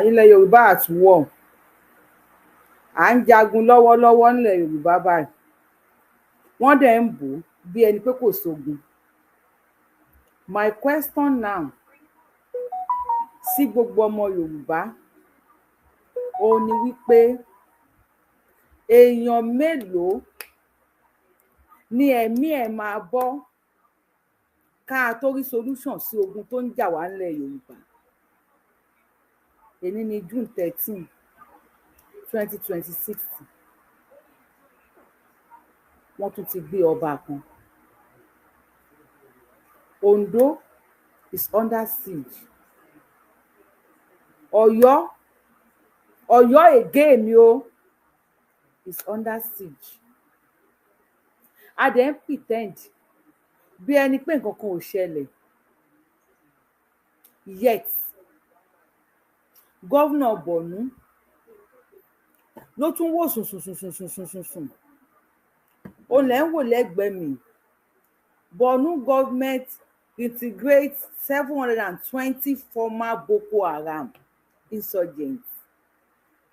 Ilẹ̀ Yorùbá at war. À ń jagun lọ́wọ́lọ́wọ́ nílẹ̀ Yorùbá báyìí. Wọ́n dẹ̀ ń bò ó bí ẹni pé kò sógun. My question now sí gbogbo ọmọ Yorùbá òun ni wípé èèyàn mélòó ni ẹ̀mí ẹ̀ máa bọ́ ká tó rí solution sí ogun tó ń jà wá nílẹ̀ Yorùbá. Èní ni June 13, 2026. Wọ́n tún ti gbé ọba kan. Ondo is under siege. Ọ̀yọ́ again is under siege. A dẹ̀ ń pretend bí ẹni pé nǹkan kan ò ṣẹlẹ̀. Yet Governor Borno ló tún wò sùn. Ó lẹ̀ ń wò lẹ́gbẹ̀ẹ́ mi. Borno government integrates 720 former Boko Haram insurgents.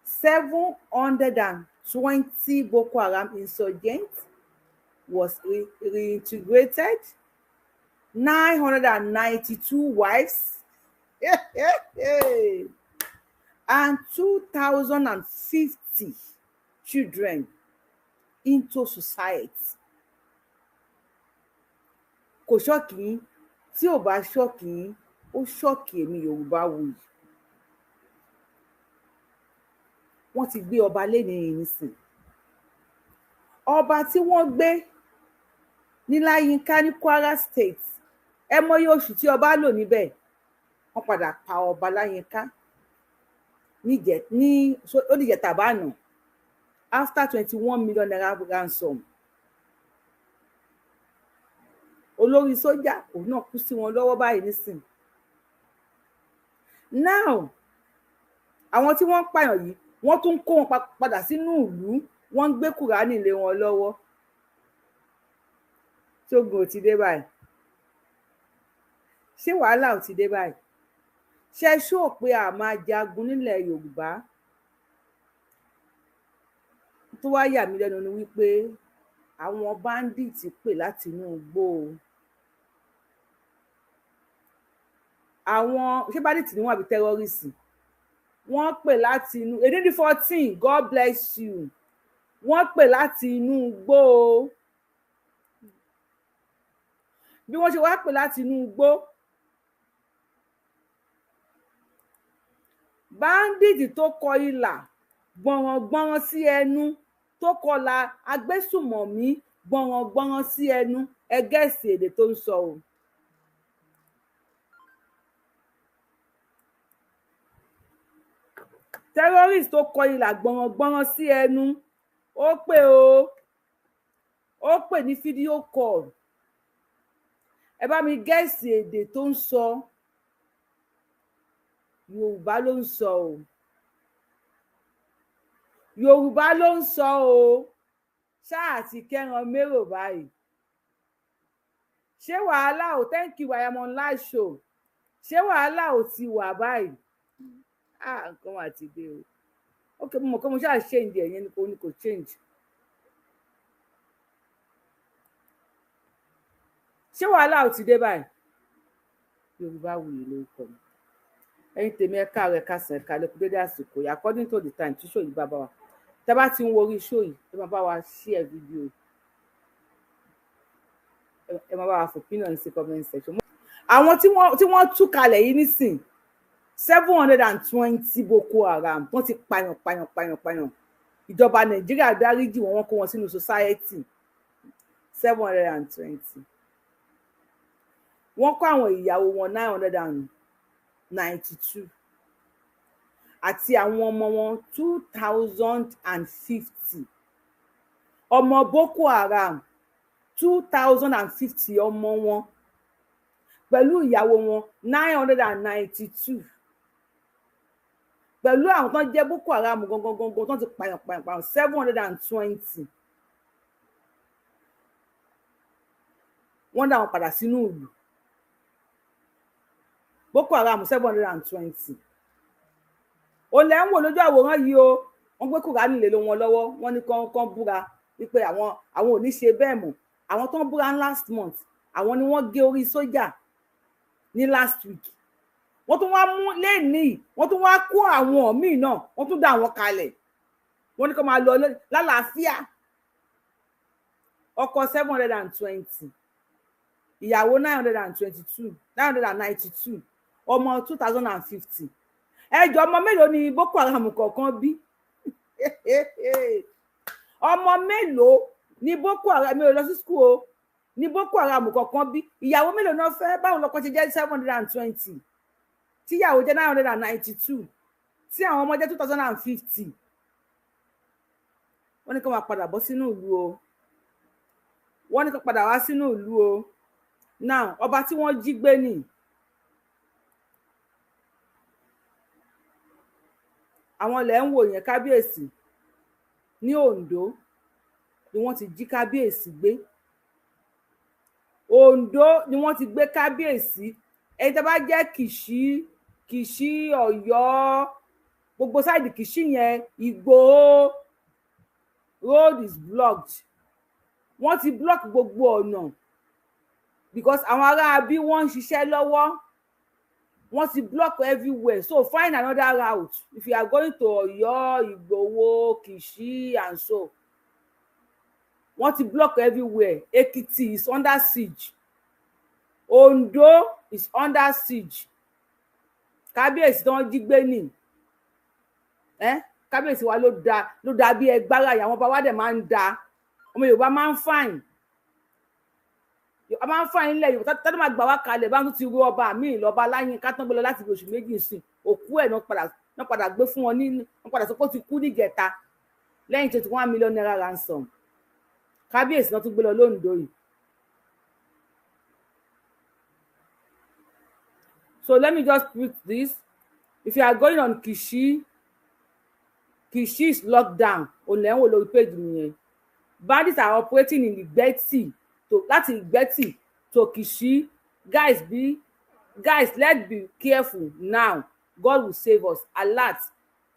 720 Boko Haram insurgents was reintegrated. 992 wives and 2,050 children into society. Kò ṣọ́ọ̀kì yín, tí ò bá ṣọ́ọ̀kì yín, ó ṣọ́ọ̀kì èmi Yorùbáwùyí. Wọ́n ti gbé ọba lénìí nísìn. Ọba tí wọ́n gbé ní Layin ní Kwara State, ẹ mọyé oṣù tí ọba lò níbẹ̀. Wọ́n padà pa ọba Layin oníjẹta bánà after 21 million naira ransom. Olórí sójà òun náà kú sí wọn lọ́wọ́ báyìí nísìn. Now àwọn tí wọ́n ń pààyàn yìí wọ́n tún kó wọn padà sínú ìlú, wọ́n ń gbé Kùránì lé wọn lọ́wọ́. Ṣógun ò ti dé báyìí? Ṣé wàhálà ò ti dé báyìí? Ṣé ṣó pé a máa jagun nílẹ̀ Yorùbá? Tó wá yà mí lẹ́nu ni wípé àwọn bandit pè láti inú igbó. Àwọn ṣé bandit ni wọ́n àbí terrorist? Wọ́n pè láti inú Èdè 14, God bless you. Wọ́n pè láti inú igbó. Bí wọ́n ṣe wá pè láti inú igbó, bandit tó kọ ilà gbọ̀nràngbọ̀nràn sí ẹnu, tó kọlà agbésùmọ̀mí gbọ̀nràngbọ̀nràn sí ẹnu, ẹ gẹ́ẹ̀sì èdè tó ń sọ o. Terrorist tó kọ ilà gbọ̀nràngbọ̀nràn sí ẹnu, ó pè ní fídíò call. Ẹ bá mi gẹ́ẹ̀sì èdè tó ń sọ. Yorùbá ló ń sọ o. Yorùbá ló ń sọ o. Ṣáà ti kẹ́ran mérò báyìí. Ṣé wàhálà ò thank you I am on live show. Ṣé wàhálà ò ti wà báyìí? Nǹkan wà ti dé o. Okay, mo mọ̀ pé mo ṣáà change ẹ̀yẹn ni kò change. Ṣé wàhálà ò ti dé báyìí? Yorùbáwùyí lórúkọ mi. Ẹ̀yin tèmi ẹ káàárọ̀ ẹ káàsán ẹ káalẹ́ kú dédé àsìkò yìí according to the time tí show yìí bá bá wa. Tẹ́ bá ti ń wo orí show yìí, ẹ máa bá wa share video yìí. Ẹ máa bá wa fò opinion sí comment section. Àwọn tí wọ́n tú kalẹ̀ yìí nísìn 720 Boko Haram wọ́n ti pààyàn. Ìjọba Nàìjíríà dáríjì wọ́n kó wọn sínú society 720. Wọ́n kó àwọn ìyàwó wọn 992 àti àwọn ọmọ wọn 2050. Ọmọ Boko Haram 2050 ọmọ wọn pẹ̀lú ìyàwó wọn 992 pẹ̀lú àwọn tó ń jẹ́ Boko Haram gangan tó ti pààyàn 720. Wọ́n dá wọn padà sínú ìlú. Boko Haram 720. ó lẹ́ ń wò lójú àwòrán yìí o wọ́n gbé Kùránì lé wọn lọ́wọ́ wọ́n ní kán búra wípé àwọn ò ní ṣe bẹ́ẹ̀ mọ́ àwọn tó ń búra last month àwọn ni wọ́n gé orí sójà ní last week wọ́n tún wá mú lẹ́ẹ̀ni wọ́n tún wá kó àwọn míì náà wọ́n tún dá àwọn kalẹ̀ wọ́n ní kó máa lọ lálàáfíà ọkọ 720 ìyàwó 992 ọmọ 2050 ẹjọ ọmọ mélòó ni Boko Haram kọ̀ọ̀kan bí ọmọ mélòó ni Boko Haram mi ò lọ sí school o ní Boko Haram kọ̀ọ̀kan bí ìyàwó mélòó náà fẹ́ báwo lọ́kọ ṣe jẹ́ 720 tíyàwó jẹ́ 992 tí àwọn ọmọ jẹ́ 2050 wọ́n ní kó máa padà bọ́ sínú ìlú o wọ́n ní kó padà wá sínú ìlú o now ọba tí wọ́n jí gbé nì àwọn ilẹ̀ ń wò yẹn kábíyèsí ní Oǹdó ni wọ́n ti jí kábíyèsí gbé Oǹdó ni wọ́n ti gbé kábíyèsí ẹni tó bá jẹ́ Kìṣí Ọ̀yọ́ gbogbo sáìdì Kìṣí yẹn Ìgbòho road is blocked wọ́n ti block gbogbo ọ̀nà because àwọn ará bí wọ́n ń ṣiṣẹ́ lọ́wọ́ wọ́n ti block everywhere so find another route if you are going to Ọ̀yọ́ Ìgbòho Kìṣí and so wọ́n ti block everywhere Èkìtì is under siege Ondo is under siege kábíyèsí tí wọ́n jí gbé nì kábíyèsí wa ló dá bí ẹgbára yìí àwọn bàbá dẹ̀ máa ń da ọmọ Yorùbá máa ń fàìn a máa ń fàìn nílẹ̀ Yorùbá tọ́dún máa gbà wá kalẹ̀ bá tún ti rú ọba míì lọ́ba Láyìn ká tán gbé lọ láti bí oṣù méjì sìn òkú ẹ̀ náà padà gbé fún wọn wọ́n padà sọ pé ó ti kú níjẹta lẹ́yìn 21 million naira ransom kábíyèsí náà tún gbé lọ lóńdó yìí. So let me just put this. If you are going on Kìṣí is locked down. Onlewo lórí page nìyẹn. Bandits are operating in Ìgbẹ́tì láti Ìgbẹ́tì to Kìṣí. Guys, let's be careful now. God will save us. Alert.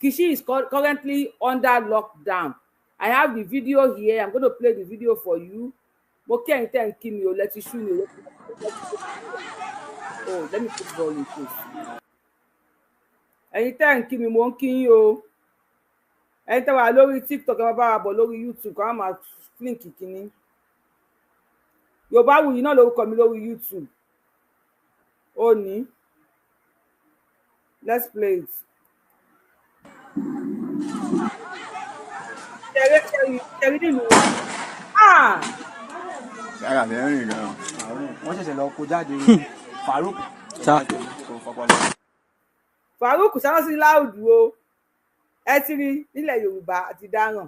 Kìṣí is currently under lockdown. I have the video here. I'm going to play the video for you. Okay, and then Kimi, let you show me. Oh, let me put volume, please. Ẹ̀yin tẹ́ ń kí mi mo ń kí yín o. Ẹ̀yin tẹ́ wà lórí TikTok ẹ máa bá wa bọ̀ lórí YouTube ká máa link kíní. Yorùbáwùyí náà lórúkọ mi lórí YouTube. Ó ní. Let's play it. Ṣẹ̀rí nínú. Yàrá mi rìn gan. Wọ́n ṣẹ̀ṣẹ̀ lọ kó jáde Farouk. Farouk sáwọn sí láòdù o ẹ ti rí nílẹ̀ Yorùbá àti dáràn.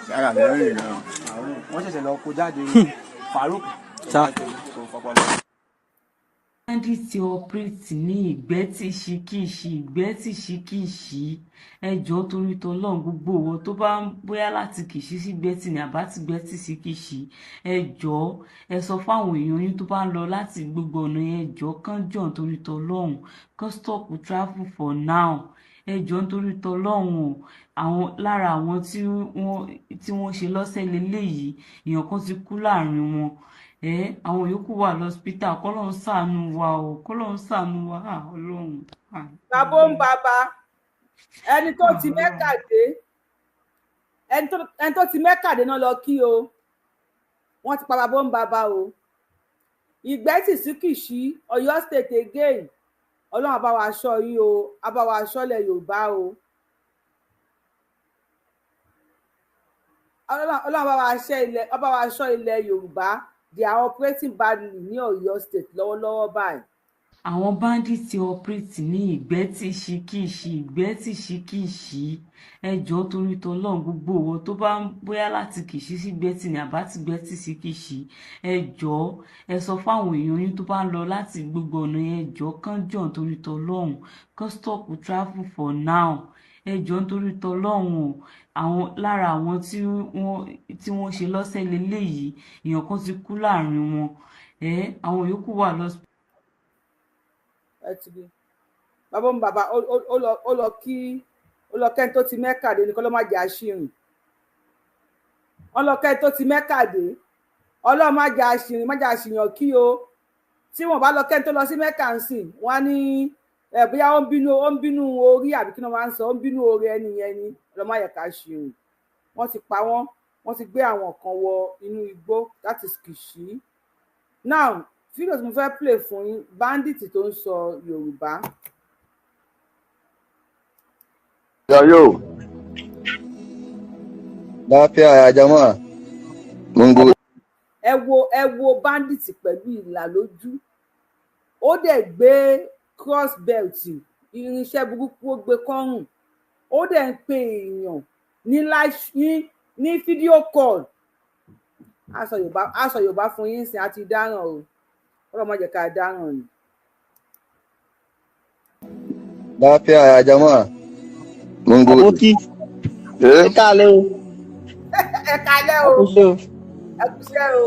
Yàrá mi rìn gan. Wọ́n ṣẹ̀ṣẹ̀ lọ kó jáde Farouk. Bandits operate ní Ìgbẹ́tì Ṣíkìṣí ẹjọ́ torí tọlọ́run gbogbo owó tó bá ń bóyá láti Kìṣí sí Ìgbẹ́tì ní àbá ti Ìgbẹ́tì sí Kìṣí ẹjọ́ ẹ sọ fáwọn èèyàn yín tó bá ń lọ láti gbogbo ọ̀nà ẹjọ́ kán jọ̀ torí tọlọ́run kán stop travel for now ẹjọ́ nítorí tọlọ́run àwọn lára àwọn tí wọ́n ṣe lọ́sẹ̀ lélẹ́yìí èèyàn kan ti kú láàrin wọn àwọn yòókù wà lọ́sítà kọ́lọ́run ṣàánú wa o kọ́lọ́run ṣàánú wa Ọlọ́run. bàbá ń bàbá ẹni tó ti Mẹ́kà dé ẹni tó ti Mẹ́kà dé náà lọ kí o wọ́n ti pa bàbá ń bàbá o Ìgbẹ́tì sí Kìṣí Ọ̀yọ́ state again Ọlọ́run á bá wa ṣọ́ yín o á bá wa ṣọ́lẹ̀ Yorùbá o Ọlọ́run á bá wa ṣọ́ ilẹ̀ Yorùbá. They are operating badly ní Ọ̀yọ́ state lọ́wọ́lọ́wọ́ báyìí. Àwọn bandits operate ní Ìgbẹ́tì Ṣíkìṣí ẹjọ́ torí tọlọ́run gbogbo owó tó bá ń bóyá láti Kìṣí sí Ìgbẹ́tì ní àbá ti Ìgbẹ́tì sí Kìṣí ẹjọ́ ẹ sọ fáwọn èèyàn yín tó bá ń lọ láti gbogbo ọ̀nà ẹjọ́ kán jọ̀ torí tọlọ́run kán stop travel for now jọ̀ọ́ nítorí tọlọ́run àwọn lára àwọn tí wọ́n ṣe lọ́sẹ̀ lélẹ́yìí èèyàn kan ti kú láàrin wọn àwọn yòókù wà lọ́sẹ̀. ẹ ti bí bàbá mi bàbá ó lọ kẹ́ni tó ti mẹ́kàdé ní kọ́ ló má jẹ́ àṣìrìn ọlọ́kẹ́ tó ti mẹ́kàdé ọlọ́run má jẹ́ àṣìrìn má jẹ́ àṣìyàn kí o tí wọ́n bá lọ kẹ́ni tó lọ sí mẹ́kà ń sìn wọ́n á ní bóyá ó ń bínú orí àbí kí wọ́n máa ń sọ ó ń bínú orí ẹni yẹn ni ọlọ́mọ àyẹ̀ká ṣìrìn wọ́n ti pa wọ́n ti gbé àwọn kan wọ inú igbó that is Kìṣí. Now fídíò tí mo fẹ́ play fún yín bandit tó ń sọ Yorùbá. Yo. Láfíà àjàmọ́. Mungo. Ẹ wo bandit pẹ̀lú ìlà lójú. Ó dẹ̀ gbé cross belt irinṣẹ́ burúkú ó gbé kọ́rùn. Ó dẹ̀ ń pe èèyàn ní fídíò call. A sọ Yorùbá fún yín sìn àti dáràn o. Ọlọ́run má jẹ́ ká dáràn ni. Láfíà àjàmọ́. Mungo. Aboki. Ẹ káalẹ́ o. Ẹ káalẹ́ o. Ẹ kúṣẹ́ o.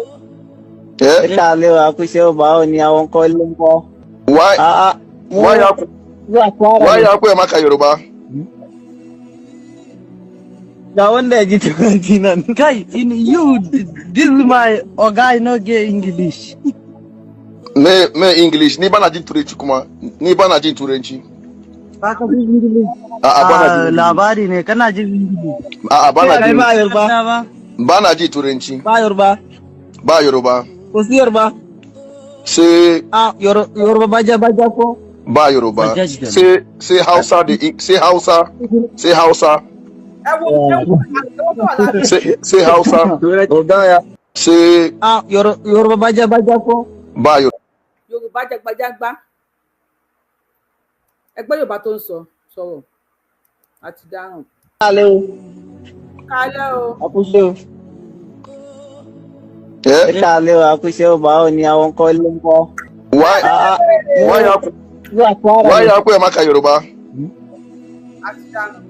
Ẹ káalẹ́ o, àkúṣẹ́ o, báwo ni àwọn kọ́ ló ń kọ́? Why ya ku maka Yorùbá? Ga wanda ji turanci nan. Kai, this is my oga, no get English. Me English, ni bana jin turanci kuma. Ni bana jin turanci. Ba ka jin English? Labari ne, kana jin English? Bana jin. Ba Yoruba. Bana ji turanci. Ba Yoruba. Ba Yoruba. Ko si Yoruba? Sai Yoruba baja ko? Ba Yoruba. Sai Hausa da sai Hausa. Sai Hausa. Sai Hausa. Odaya. Sai Yoruba baja ko? Ba Yoruba. Yorùbá jẹgbajàgbá. Ẹgbẹ́ Yorùbá tó ń sọ̀rọ̀ àti dáhùn. Kálẹ́ o. Kálẹ́ o. Àkúṣẹ́ o. Ẹ káalẹ́ o, àkúṣẹ́ o, báwo ni àwọn kọ́ ló ń kọ́? Why ya ku maka Yorùbá? Àti dáhùn.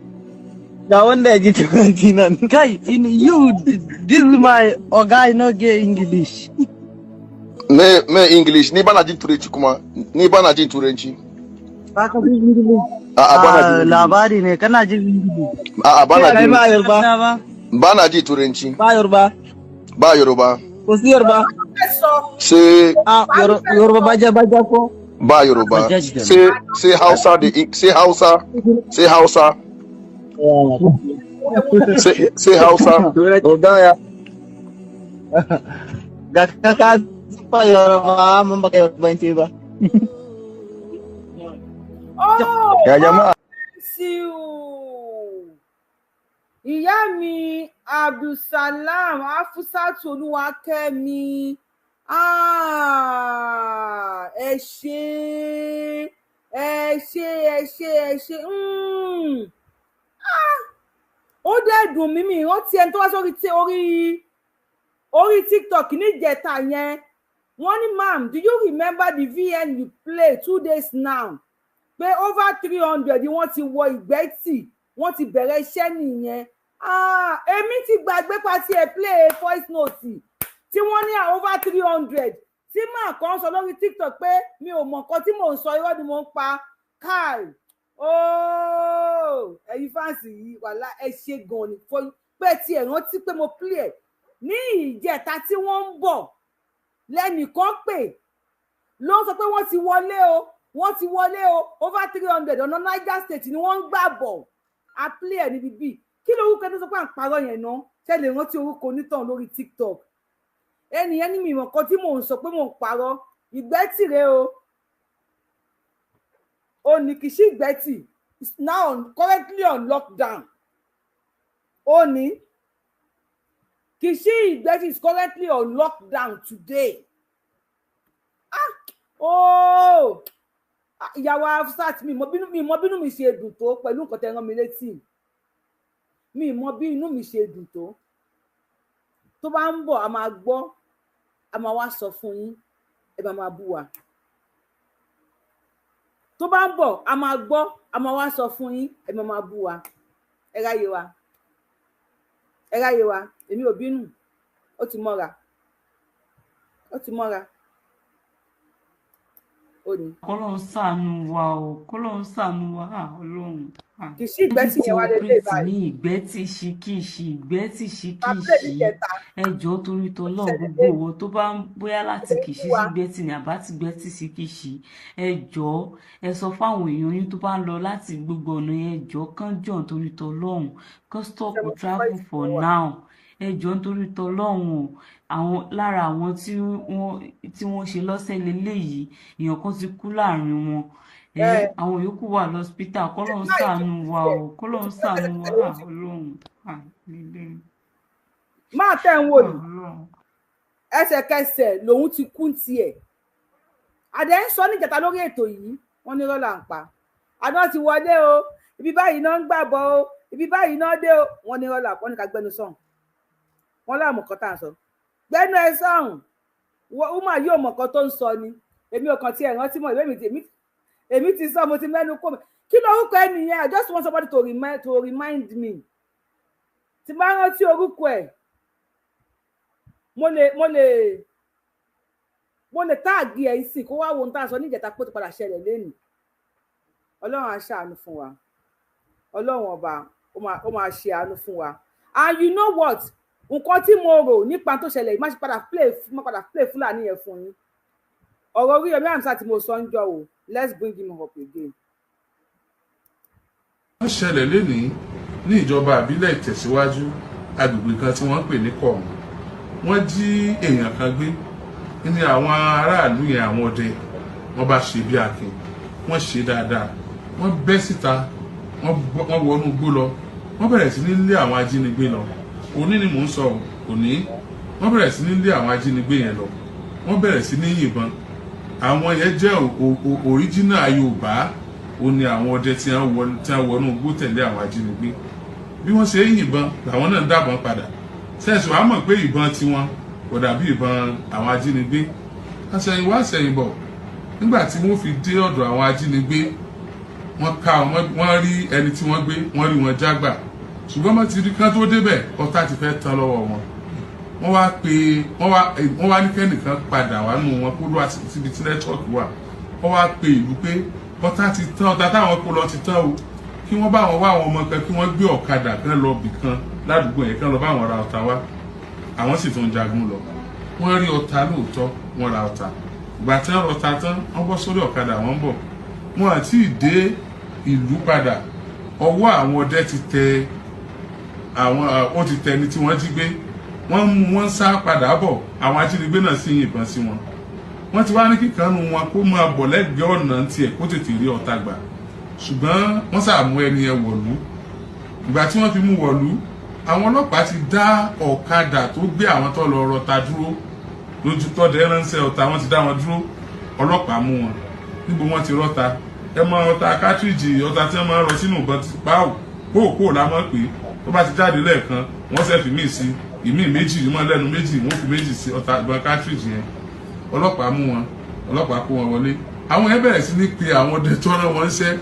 Ga wanda ji turanci nan. Kai, this is my oga, no get English. Me English, ni bana jin turanci kuma. Ni bana jin turanci. Ba ka jin English? Bana jin. Labari ne, kana jin English? Bana jin. Ba Yoruba. Bana ji turanci. Ba Yoruba. Ba Yoruba. Ko si Yoruba? Sai Yoruba baja ko? Ba Yoruba. Sai Hausa da sai Hausa. Sai Hausa. Sai Hausa. Odaya. Ga ka pa Yoruba, mun baka Yoruba ba. Ya jama'a. Ìyá mi Abdulsalam Afusatu Olúwakẹ́mi ẹ ṣé ó dẹ̀ dùn mí mi rántí ẹni tó wá orí TikTok níjẹta yẹn wọ́n ní ma'am, do you remember the VN you play 2 days now pé over 300 wọ́n ti wọ Ìgbẹ́tì wọ́n ti bẹ̀rẹ̀ iṣẹ́ nìyẹn. Èmi ti gbàgbé pàtí ẹ̀ play voice note tí wọ́n ní over 300 tí màá kàn sọ lórí TikTok pé mi ò mọ̀ nǹkan tí mò ń sọ irọ́ ni mò ń pa káì. Ẹ̀yin fáǹsì yìí wàhálà ẹ ṣe gan ni pé tí ẹ̀ rántí pé mo play ẹ̀ ní ìjẹta tí wọ́n ń bọ̀ lẹ́nìkan pè ló sọ pé wọ́n ti wọlé o over 300 ọ̀nà Niger State ni wọ́n ń gbà bọ̀ a play ẹ̀ níbi bíi kí lórúkọ tó sọ pé à ń parọ́ yẹn náà ṣe lè rántí orúkọ onítàn lórí TikTok ẹnìyẹn ní mi ìmọ̀ kan tí mò ń sọ pé mò ń parọ́ Ìgbẹ́tì rẹ o ní Kìṣí Ìgbẹ́tì is now currently on lockdown ó ní Kìṣí Ìgbẹ́tì is currently on lockdown today. Ìyàwó Afsat mi mọ bínú mi ṣe dùn tó pẹ̀lú nǹkan tẹ́ rán mi létí mi mọ bí inú mi ṣe dùn tó bá ń bọ̀ a máa gbọ́ a máa wá sọ fún yín ẹ bá máa bú wa tó bá ń bọ̀ a máa gbọ́ a máa wá sọ fún yín ẹ máa bú wa ẹ ráyè wa èmi ò bínú ó ti mọ́ra ó ní. Kọ́lọ́run ṣàánú wa o, Kọ́lọ́run ṣàánú wa, Ọlọ́run. kì í sí ìgbẹ́tì Tí yẹn wá lélẹ̀ operate báyìí. ní ìgbẹ́tì ṣìkìṣì, ìgbẹ́tì Pàpẹ́ ní ṣìkìṣì. kẹta Ẹ jọ̀ọ́ torí tọlọ́run ṣẹlẹ̀ gbogbo lé owó tó bá ń bóyá láti kìṣí sí gbẹ́tì ni àbá ti gbẹ́tì sí kìṣí. Ẹ jọ̀ọ́ ẹ sọ fáwọn èèyàn yín tó bá ń lọ láti gbogbo ọ̀nà yẹn, ẹ jọ̀ọ́ kán jọ̀ọ́ torí tọlọ́run, kán stop ṣẹlẹ̀ travel for now. Ẹ jọ̀ọ́ nítorí tọlọ́run o. Àwọn lára àwọn tí wọ́n ṣe lọ́sẹ̀ lélẹ́yìí, èèyàn kan ti kú láàrin wọn. Àwọn yòókù wà lọ́sítà. Kọ́lọ́run ṣàánú wa o, Kọ́lọ́run ṣàánú wa, Ọlọ́run. máa tẹ̀ ń wò ní ẹsẹ̀kẹsẹ̀ lòun ti kú tiẹ̀. Adé ń sọ níjàta lórí ètò yìí, wọ́n ní rọ́là ń pa. Àná ti wọlé o, ibi báyìí náà ń gbàbọ̀ o, ibi báyìí náà dé o, wọ́n ní rọ́là, wọ́n ní ká gbẹnu sọ̀hún. Wọ́n láàmú kan tá à ń sọ. Gbẹnu ẹ sọ̀hún, wúmà yóò mọ̀ kan tó ń sọ ni. Èmi ò kàn tiẹ̀ rántí mọ́ èmi ti sọ, mo ti mẹ́nu kó mi. Kí lorúkọ ẹ nìyẹn? I just want somebody to remind me. Tí bá rántí orúkọ ẹ̀, mo lè táàgì ẹ̀ sí kó wá wo ohun tá a sọ níjẹta pé ó ti padà ṣẹlẹ̀ lénìí. Ọlọ́run á ṣàánú fún wa, Ọlọ́run ọba ó máa ṣe àánú fún wa. And you know what, nǹkan tí mo rò nípa tó ṣẹlẹ̀ má ṣe padà play Fulani yẹn fún yín. Ọ̀rọ̀ Oríyọmí Hamzat tí mo sọ ń jọ o, let's bring him up again. wọ́n ṣẹlẹ̀ lénìí ní ìjọba àbílẹ̀ Ìtẹ̀síwájú agbègbè kan tí wọ́n ń pè ní Kọ̀ọ̀mù. Wọ́n jí èèyàn kan gbé ní àwọn aráàlú yẹn, àwọn ọdẹ wọ́n bá ṣe bí akin, wọ́n ṣe dáadáa, wọ́n bẹ́ síta, wọ́n wọnú igbó lọ, wọ́n bẹ̀rẹ̀ sí ní lé àwọn ajínigbé lọ. Òní ni mò ń sọ òní, wọ́n bẹ̀rẹ̀ sí ní lé àwọn ajínigbé yẹn lọ, wọ́n bẹ̀rẹ̀ sí ní yìnbọn. Àwọn yẹn jẹ́ òríjínà Yorùbá, ó ní àwọn ọdẹ tí wọ́n wọnú igbó tẹ̀lé àwọn ajínigbé. Bí wọ́n ṣe ń yìnbọn làwọn náà ń dàbọn padà. Sẹ́ẹ̀sì wàá mọ̀ pé ìbọn tiwọn kò dàbí ìbọn àwọn ajínigbé. Àṣẹ̀yìnwá àṣẹ̀yìnbọ̀, nígbà tí wọ́n fi dé ọ̀dọ̀ àwọn ajínigbé, wọ́n rí ẹni tí wọ́n gbé, wọ́n rí wọn jágbà. Ṣùgbọ́n wọ́n ti rí kán tó débẹ̀, ọ̀tá ti fẹ́ tán lọ́wọ́ wọn. Wọ́n wá ní kẹ́nìkan padà wá nù wọn kó lọ́wọ́ síbi tí nẹ́tíwọ́ọ̀kì wà. Wọ́n wá pe ìlú pé ọ̀tá ti tán, ọ̀tá táwọn kó lọ ti tán o. Kí wọ́n bá wọn wá àwọn ọmọ kan, kí wọ́n gbé ọ̀kadà kan lọ bì kan ládùúgbò yẹn, kan lọ bá wọn ra ọ̀tá wá. Àwọn sì tún jagun lọ. Wọ́n rí ọ̀tá lóòótọ́, wọ́n ra ọ̀tá. Ìgbà tí wọ́n rọta tán, wọ́n bọ́ sórí ọ̀kadà, wọ́n ń bọ̀. Wọ́n àti dé ìlú padà. Ọwọ́ àwọn ọdẹ ti tẹ ẹni tí wọ́n jí gbé. Wọ́n mú wọn sá padà bọ̀. Àwọn ajínigbé náà sì yìnbọn sí wọn. Wọ́n ti wá ní kíkanu wọn kó máa bọ̀ lẹ́gbẹ̀ẹ́ ọ̀nà tiẹ̀ kó tètè rí ọ̀tá gbà. Ṣùgbọ́n wọ́n sàmú ẹni yẹn wọ̀lú. Ìgbà tí wọ́n fi mú wọ̀lú, àwọn ọlọ́pàá ti dá ọ̀kadà tó gbé àwọn tó lọ rọta dúró lójú tọ́dẹ ránṣẹ́ ọ̀tá, wọ́n ti dá wọn dúró. Ọlọ́pàá mú wọn níbo wọ́n ti rọta. Ẹ mọ ọ̀tá kátríjì, ọ̀tá tí wọ́n máa ń rọ sínú ìbọn ti páò kóòkóò la mọ̀ pé tó bá ti jáde lẹ́ẹ̀kan wọ́n ṣe fi míì sí, ìmíì méjì ìmọ̀ lẹ́nu méjì, wọ́n fi méjì sí ọ̀tá ìbọn kátríjì yẹn. Ọlọ́pàá mú wọn, ọlọ́pàá kó wọn wọlé. Àwọn yẹn bẹ̀rẹ̀ sí ní pe àwọn ọdẹ tó rán wọn ṣẹ́.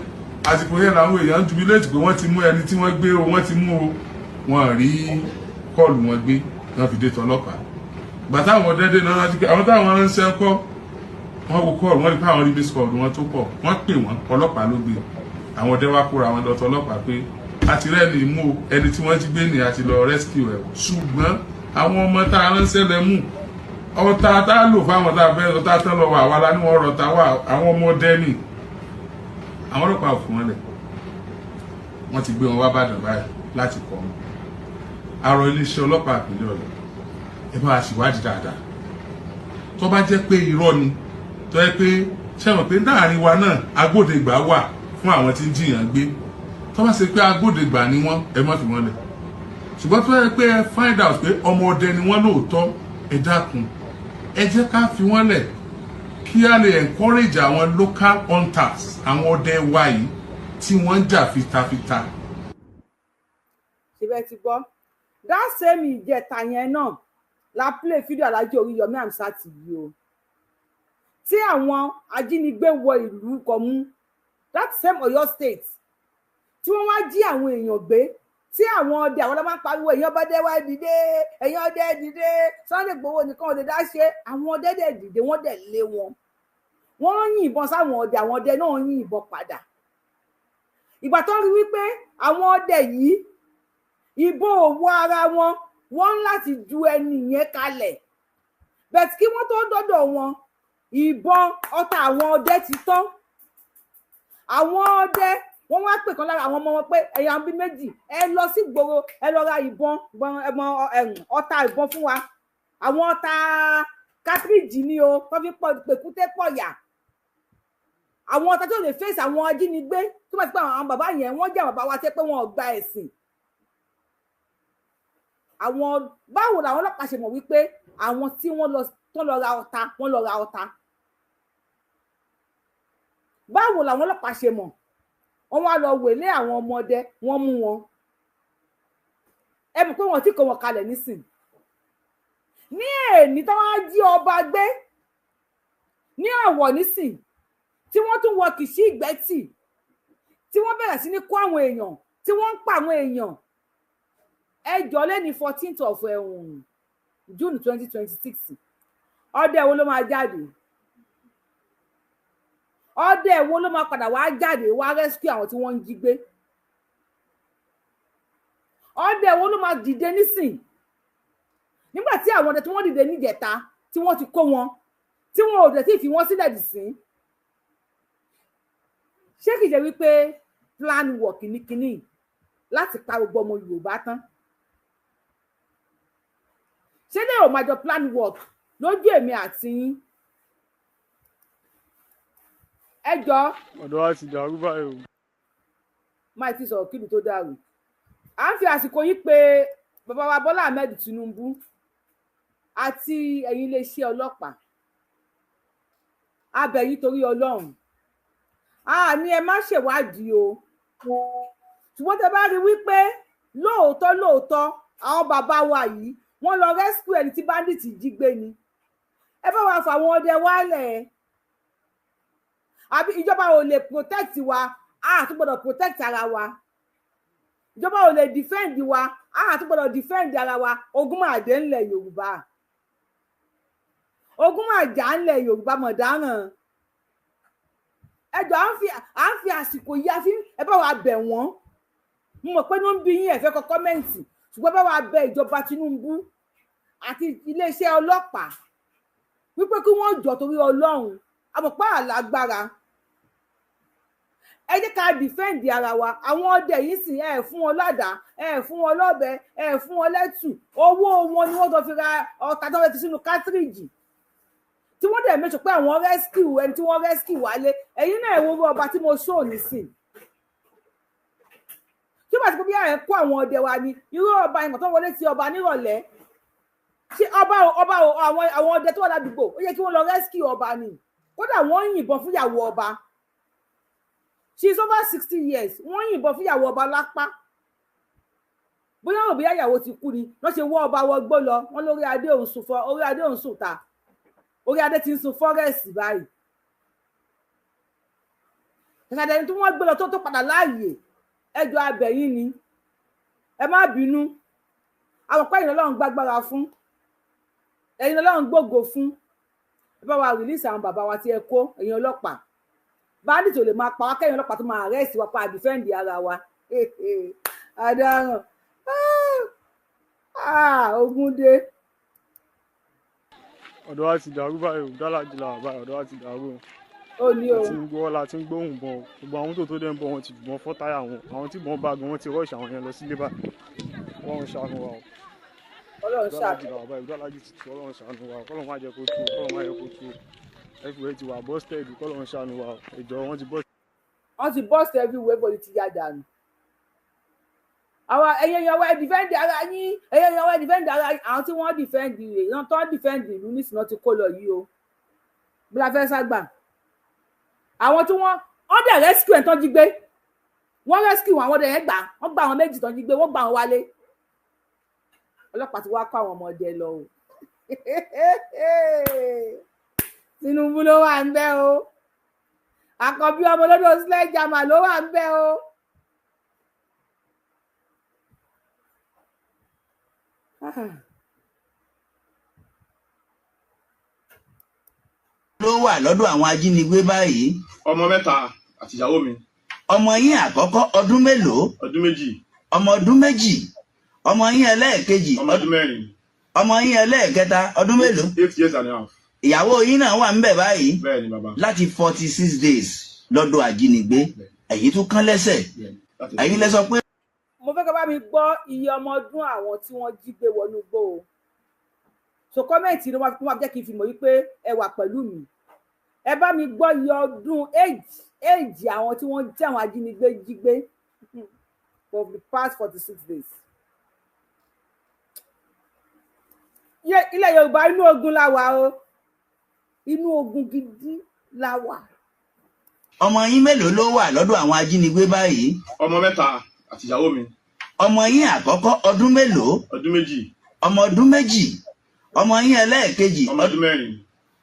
Àsìkò yẹn làwọn èèyàn ń jubiléètì pé wọ́n ti mú ẹni tí wọ́n gbé o, wọ́n ti mú o. Wọ́n rí kọ́ọ̀lù wọn gbé, wọ́n fi dé tọlọ́pàá. Bàtà àwọn ọdẹ dé náà rántí pé àwọn táwọn ránṣẹ́ kọ́, wọ́n wo kọ́ọ̀lù, wọ́n rí pé àwọn rí bísí kọ́ọ̀lù wọn tó pọ̀. Wọ́n pè wọ́n, ọlọ́pàá ló gbé. Àwọn ọdẹ wá kóra wọn lọ tọlọ́pàá pé àti rẹ́ni mú ẹni tí wọ́n jí gbé ní àti lọ rescue ẹ̀. Ṣùgbọ́n àwọn ọmọ tá a ránṣẹ́ lẹ mú, ọ̀tá tá a lò fáwọn tá a fẹ́ ọ̀tá tán lọ wà wá lá ní wọ́n rọ̀ta wà àwọn ọmọ dẹ́nì. Àwọn ọlọ́pàá ò fún wọn lẹ̀. Wọ́n ti gbé wọn wá bàdàn báyìí láti kọ́ wọn. Àrò iléeṣẹ́ ọlọ́pàá ìpínlẹ̀ Ọ̀yọ́, ẹ bá a ṣèwádìí dáadáa. Tó bá jẹ́ pé irọ́ ni, tó yẹ pé ṣẹ́wọ̀n pé láàrin wa náà agbódegbà wà fún àwọn tí ń jiyàn gbé. Tó bá ṣe pé agbódegbà ni wọ́n, ẹ má fi wọ́n lẹ̀. Ṣùgbọ́n tó yẹ pé ẹ find out pé ọmọ ọdẹ ni wọ́n lóòótọ́, ẹ dákun, ẹ jẹ́ ká fi wọ́n lẹ̀ kí a lè encourage àwọn local hunters, àwọn ọdẹ wa yìí tí wọ́n ń jà fitafita. Ṣé ti gbọ́? That same ìjẹta yẹn náà la play fídíò Alhaji Oríyọmí Hamzat yìí o. Tí àwọn ajínigbé wọ ìlú Kọ̀mú, that same Ọ̀yọ́ state, tí wọ́n wá jí àwọn èèyàn gbé tí àwọn ọdẹ àwọn ló máa ń pariwo èèyàn bá dé wá dìde èèyàn ọdẹ dìde Sunday Igboho nìkan ò lè dá ṣe àwọn ọdẹ dẹ̀ dìde wọ́n dẹ̀ lé wọn wọ́n yìnbọn sáwọn ọdẹ àwọn ọdẹ náà yìnbọn padà ìgbà tó rí wípé àwọn ọdẹ yìí ìbọn òwò ara wọn wọ́n láti ju ẹni yẹn kalẹ̀ bẹ́ẹ̀ kí wọ́n tó dọ́dọ̀ wọn ìbọn ọta àwọn ọdẹ ti tán àwọn ọdẹ wọ́n wá pè kan lára àwọn ọmọ wọn pé ẹ̀yà bíi méjì ẹ lọ sí gbòòrò ẹ lọ ra ìbọn ọta ìbọn fún wa àwọn ọta cartridge ni o tó fi pèkúté pọ̀yà àwọn ọta tó lè fèsì àwọn ajínigbé tó bá ti pé àwọn bàbá yẹn wọ́n jẹ́ bàbá wa tẹ́ pé wọn ò gba ẹ̀sìn àwọn báwo làwọn ọlọ́pàá ṣe mọ̀ wípé àwọn tí wọ́n lọ ra ọta wọ́n lọ ra ọta báwo làwọn ọlọ́pàá ṣe mọ̀ wọ́n wá lọ wèlé àwọn ọmọdé wọ́n mú wọn ẹ mọ̀ pé wọ́n ti kó wọn kalẹ̀ nísìn ní èní tó wá jí ọba gbé ní Ọ̀wọ̀ nísìn tí wọ́n tún wọ kìsì ìgbẹ́tì tí wọ́n bẹ̀rẹ̀ sí ní kó àwọn èèyàn tí wọ́n ń pa àwọn èèyàn ẹjọ́ lé ní 14th of June 2026 ọdẹ wo ló máa jáde ọdẹ wo ló máa padà wá jáde wá rescue àwọn tí wọ́n ń jí gbé ọdẹ wo ló máa dìde nísìn nígbà tí àwọn ọdẹ tí wọ́n dìde níjẹta tí wọ́n ti kó wọn tí wọn ò dẹ̀ tí fi wọ́n sílẹ̀ dì sí ṣé kìí ṣe wípé plan work kìnnìkìnnì láti pa gbogbo ọmọ Yorùbá tán ṣé lè ò máa jọ plan work lójú èmi àti yín ẹjọ́ ọ̀dọ̀ wa ti dàrú báyìí o. máa ti sọ̀rọ̀ kíbi tó dàrú à ń fi àsìkò yìí pé bàbá wa Bọ́lá Ahmed Tinubu àti ẹ̀yin iléeṣẹ́ ọlọ́pàá a bẹ̀ yín torí Ọlọ́run ní ẹ má ṣèwádìí o ṣùgbọ́n tẹ bá rí wípé lóòótọ́ àwọn bàbá wa yìí wọ́n lọ rescue ẹni tí bandit jí gbé ni ẹ bá wa fà wọn ọdẹ wálẹ̀ àbí ìjọba ò lè protect wa a tún gbọ́dọ̀ protect ara wa ìjọba ò lè defend wa a tún gbọ́dọ̀ defend ara wa ogun máa dé ńlẹ̀ Yorùbá ogun máa jà ńlẹ̀ Yorùbá mọ̀ dáràn ẹjọ́ à ń fi àsìkò yìí àfi ẹ bá wa bẹ̀ wọ́n mo mọ̀ pé ló ń bí yín ẹ fẹ́ kọ kọ́mẹ́ǹtì ṣùgbọ́n bá wa bẹ̀ ìjọba Tinubu àti iléeṣẹ́ ọlọ́pàá wípé kí wọ́n jọ torí Ọlọ́run àmọ̀pá àlágbára ẹ jẹ́ ká defend ara wa àwọn ọdẹ yìí sì ẹ fún wọn ládàá ẹ fún wọn lọ́bẹ ẹ fún wọn lẹ́tù owó wọn ni wọ́n tó fi ra ọta tó fẹ́ fi sínú cartridge tí wọ́n dẹ̀ mẹ́sọ̀ pé àwọn rescue ẹni tí wọ́n rescue wálé ẹ̀yin náà wo ọba tí mo show nísìn tí wọ́n ti pé bí ẹ̀ kó àwọn ọdẹ wa ni irú ọba ìmọ̀ tó wọlé sí ọba nírọ̀lẹ́ ṣé ọba àwọn ọdẹ tó wà ládùúgbò ó yẹ kí wọ́n lọ rescue ọba ni kódà wọ́n yìnbọn fúnyàwó ọba she is over 60 years wọ́n yìnbọn fúnyàwó ọba lápá bóyá òbí ìyàwó ti kú ni wọ́n ṣe wọ́ ọba wọgbó lọ wọ́n lórí adé òun sùn ta orí adé ti ń sun fọ́rẹ́sì báyìí ìṣàdẹ̀ni tí wọ́n gbé lọ tó padà láàyè ẹjọ́ abẹ̀yìn ni ẹ má bínú àwọn pẹ́ ìyìn Ọlọ́run gbágbára fún ẹ̀yin Ọlọ́run gbógo fún ẹ bá wa rìlíìsì àwọn bàbá wa tí ẹ kó ẹ̀yin ọlọ́pàá bandit ò lè máa pa wá kẹ́yìn ọlọ́pàá tó máa arrest wa pa àdìfẹ́ǹdì ara wa adaràn ogun dé. ọ̀dọ̀ wa ti dàrú báyìí o dálájì la báyìí ọ̀dọ̀ wa ti dàrú o. ó ní o. àti ń gbọ́ la ti ń gbóhùn bọ̀ gbogbo àwọn tó dẹ̀ ń bọ̀ wọn ti bọ̀ fọ́ táyà wọn àwọn tí bọ̀ ń bá gan wọn ti rọ́ọ̀ṣì àwọn yẹn lọ sílé báyìí Ọlọ́run ṣàánú wa o. Ọlọ́run ṣàánú wa báyìí dálájì ti tu Ọlọ́run ṣàánú wa Ọlọ́run má jẹ́ kó tú Ọlọ́run má jẹ́ kó tú everywhere ti wà busted Ọlọ́run ṣàánú wa ìjọ wọn ti bust. wọ́n ti bust everywhere body ti yá dànù. àwọn ẹ̀yin èèyàn wa ẹ defend ara yín ẹ̀yin èèyàn wa ẹ defend ara yín àwọn tí wọ́n defend èèyàn tó defend ìlú nísìnyí ti kó lọ yìí o bí la fẹ́ ságbà àwọn tí wọ́n dẹ̀ rescue ẹ̀ tán jí gbé wọ́n rescue àwọn ọdẹ yẹn wọ́n gba àwọn méjì tán jí gbé wọ́n gba àwọn wálé ọlọ́pàá ti wá kó àwọn ọmọdé lọ o Tinubu ló wà ń bẹ̀ o àkọ́bí ọmọ lọ́dọ̀ sledgehammer ló wà ń bẹ̀ o ló wà lọ́dọ̀ àwọn ajínigbé báyìí. ọmọ mẹ́ta àtìyàwó mi. ọmọ yín àkọ́kọ́ ọdún mélòó. ọdún méjì. ọmọ ọdún méjì. ọmọ yín ẹlẹ́ẹ̀kejì. ọmọ ọdún mẹ́rin. ọmọ yín ẹlẹ́ẹ̀kẹta ọdún mélòó. 8 years and a half. ìyàwó yín náà wà ńbẹ̀ báyìí. bẹ́ẹ̀ ni bàbá. láti 46 days lọ́dọ̀ ajínigbé. èyí tún kán lẹ́sẹ̀. ẹ̀yin lẹ sọ pé. mo fẹ́ kí bá mi gbọ́ iye ọmọ ọdún àwọn tí wọ́n jí gbé wọnú igbó o. So kọ́mẹ̀ntì ló máa jẹ́ kí n fi mọ̀ wípé ẹ wà pẹ̀lú mi. Ẹ bá mi gbọ́ iye ọdún éèjì àwọn tí wọ́n tí àwọn ajínigbé jí gbé for the past 46 days. Ilẹ̀ Yorùbá inú ogun la wà o. Inú ogun gidi la wà. ọmọ yín mélòó ló wà lọ́dọ̀ àwọn ajínigbé báyìí. ọmọ mẹ́ta àtìyàwó mi. ọmọ yín àkọ́kọ́ ọdún mélòó. ọdún méjì. ọmọ ọdún méjì. ọmọ yín ẹlẹ́ẹ̀kejì. ọmọ ọdún mẹ́rin.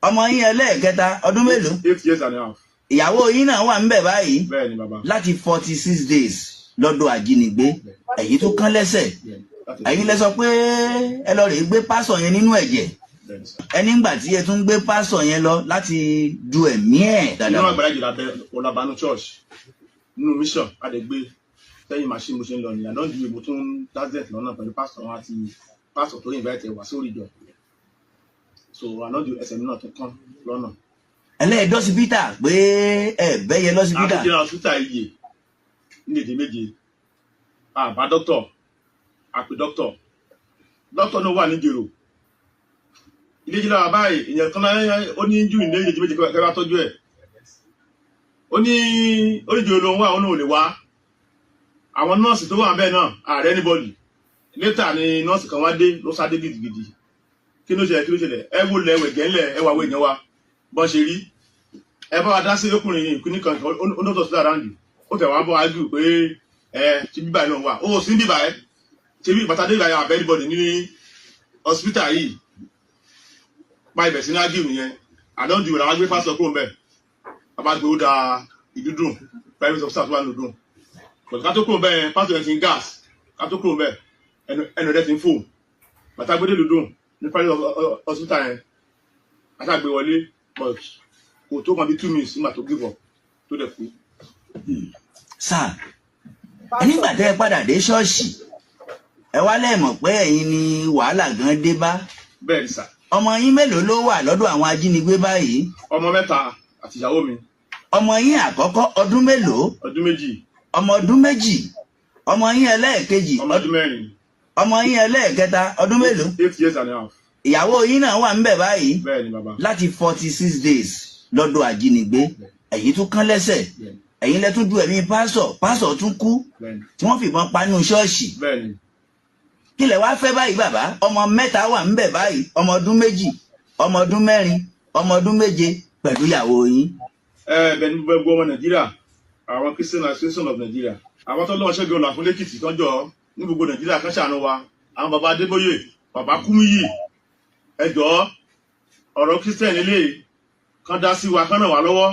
ọmọ yín ẹlẹ́ẹ̀kẹta ọdún mélòó. 8 years and a half. ìyàwó yín náà wà ńbẹ̀ báyìí. bẹ́ẹ̀ ni bàbá. láti 46 days lọ́dọ̀ ajínigbé. èyí tó kán lẹ́sẹ̀. ẹ̀yin lẹ sọ pé ẹ lọ rèé gbé pásọ̀ yẹn nínú ẹ̀jẹ̀. ẹni ńgbà tí ẹ tún gbé pásọ̀ yẹn lọ láti du ẹ̀mí ẹ̀. nínú àgbàlá ìjìlá bẹ ọlábàánú church nínú mission adẹgbẹ lẹ́yìn machine mo ṣe ń lọ nìyà náà ju ìbò tó ń dazet lọ́nà pẹ̀lú pásọ̀ wọn àti pásọ̀ tó invite wá sórí ìjọ so ànájú ẹsẹ̀ mi náà tó kán lọ́nà. ẹlẹ́ẹ̀dọ́sibítà pé ẹ bẹ́yẹ lọ́sibítà. àti jẹ́ra hospital iye ní èdè méje àbá dókítọ̀ àpè dókítọ̀ náà wà ní jèrò ilé jí lára báyìí ìyẹn kan náà ó ní jù ní èdè méje kẹfà tọ́jú ẹ̀ ó ní oríjì olóhùn wà ó náà ò lè wá àwọn nọ́ọ̀sì tó wà bẹ́ẹ̀ náà ààrẹ anybody létà ni nọ́ọ̀sì kan wá dé ló sá dé gidigidi kí ló ṣẹlẹ̀ ẹ wò lẹ ẹwẹ̀ gẹ́ńlẹ̀ ẹ wà wọ èèyàn wa bọ́n ṣe rí ẹ bá wa dá sí ọkùnrin ìpínlẹ̀ kan ó ní tọ́sí lára ǹdù ó tẹ̀ wá bọ́ ájú pé ẹ ti bíbá náà wà ó sí bíbá ẹ ti bí ìpàtàdé ìgbà yà anybody ní hospital yìí pa ibẹ̀ sí ní ájú nìyẹn àdánjù ìwé làwọn gbé pásítọ̀ kúrò mbẹ̀ abágbé ó da ìdúdùn private officer tó wà lódùn but ká tó kúrò mbẹ̀ pásítọ̀ yẹn ti ń gas ká tó kúrò mbẹ̀ ẹnu rẹ̀ ti ń fò bàtà gbé dé lódùn ní private hospital yẹn àtàgbé wọlé but kò tó kan bí 2 minutes nígbà tó give up tó dẹ̀ kú. sáà nígbà tẹ́ ẹ padà dé ṣọ́ọ̀ṣì ẹ wá lẹ́ẹ̀mọ̀ pé ẹ̀yin ni wàhálà gan dé bá. bẹ́ẹ̀ ni sà. ọmọ yín mélòó ló wà lọ́dọ̀ àwọn ajínigbé báyìí. ọmọ mẹ́ta àtìyàwó mi. ọmọ yín àkọ́kọ́ ọdún mélòó. ọdún méjì. ọmọ ọdún méjì. ọmọ yín ẹlẹ́ẹ̀kejì. ọmọ ọdún mẹ́rin. ọmọ yín ẹlẹ́ẹ̀kẹta ọdún mélòó. 8 years and a half. ìyàwó yín náà wà ńbẹ̀ báyìí. bẹ́ẹ̀ ni bàbá. láti 46 days lọ́dọ̀ ajínigbé. èyí tún kán lẹ́sẹ̀. ẹ̀yin lẹ tún du ẹ̀mí pásọ̀ tún kú tí wọ́n fìbọn pa nínú ṣọ́ọ̀ṣì. bẹ́ẹ̀ ni. kí lẹ wá fẹ́ báyìí bàbá ọmọ mẹ́ta wà ńbẹ̀ báyìí ọmọ ọdún méjì ọmọ ọdún mẹ́rin ọmọ ọdún méje pẹ̀lú ìyàwó yín. bẹ́ẹ̀ ni gbogbo ọmọ nàìjíríà àwọn Christian Association of Nigeria àwọn tó lọ́wọ́ ṣẹ́gun ọ̀nà fún lẹ́kìtì kan jọ ní gbogbo nàìjíríà kan ṣàánú wa àwọn bàbá adébóyè bàbá kúmíyì ẹ jọ̀ọ́ ọ̀rọ̀ Christian ilé kan dá sí wa kan ràn wá lọ́wọ́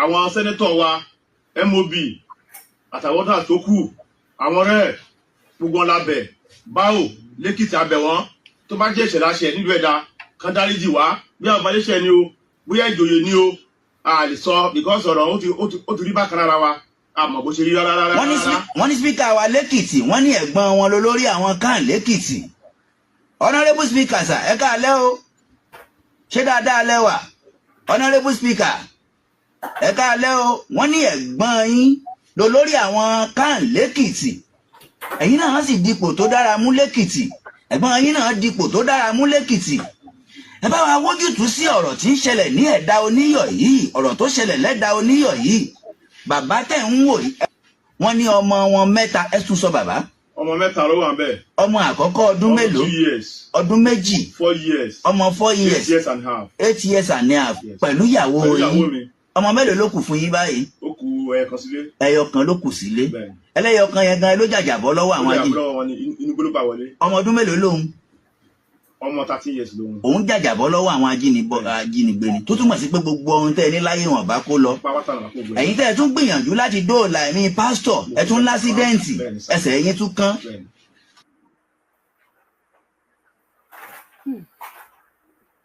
àwọn sẹ́nẹ́tọ̀ wa MOB àtàwọn náà tó kù àwọn rẹ̀ gbogbo ọ̀la bẹ̀ báwo lẹ́kìtì abẹ̀ wọn tó bá jẹ́ ìṣẹ̀lá ṣẹ̀ nílùú ẹ̀dá kan dáríjì wá bí àwọn balẹ̀ṣẹ̀ ni o bóyá ìjòyè ni o a lè sọ because ọ̀rọ̀ ó ti rí bákan lára wa àmọ́ bó ṣe rí rárá. wọ́n ní spíkà wa lẹ́kìtì wọ́n ní ẹ̀gbọ́n wọn ló lórí àwọn kan lẹ́kìtì honourable speaker sà ẹ káalẹ́ o ṣé dáadáa lẹ́wà honourable speaker ẹ káalẹ́ o wọ́n ní ẹ̀gbọ́n yín ló lórí àwọn kan lẹ́kìtì ẹ̀yin náà sì dipò tó dára mú lẹ́kìtì ẹ̀gbọ́n yín náà dipò tó dára mú lẹ́kìtì ẹ bá wa wójútùú sí ọ̀rọ̀ tí ń ṣẹlẹ̀ ní ẹ̀dá oníyọ̀ yìí ọ̀rọ̀ tó ṣẹlẹ̀ lẹ́dá oníyọ̀ yìí bàbá tẹ̀ ń wò yìí wọ́n ní ọmọ wọn mẹ́ta ẹ tún sọ bàbá. ọmọ mẹ́ta ló wà bẹ́ẹ̀. ọmọ àkọ́kọ́ ọdún mélòó. 2 years. ọdún méjì. 4 years. ọmọ 4 years. 8 years and a half. 8 years and a half. pẹ̀lú ìyàwó yín ọmọ mélòó ló kù fún yín báyìí. ó kù ẹyọkan sílé. ẹyọkan ló kù sílé. ẹlẹ́yọkan yẹn gan ló jàjàbọ́ lọ́wọ́ àwọn ajínigbé. ọmọ ọdún mélòó lòun. ọmọ 13 years lòun. òun jàjàbọ́ lọ́wọ́ àwọn ajínigbé ni tó túmọ̀ sí pé gbogbo ohun tẹ́ ẹ ní láyé wọn bá kó lọ. ẹ̀yin tẹ́ ẹ tún gbìyànjú láti dóòlà ẹ̀mí pásítọ̀ ẹ tún lásídẹ́ǹtì ẹsẹ̀ ẹ̀yin tún kán.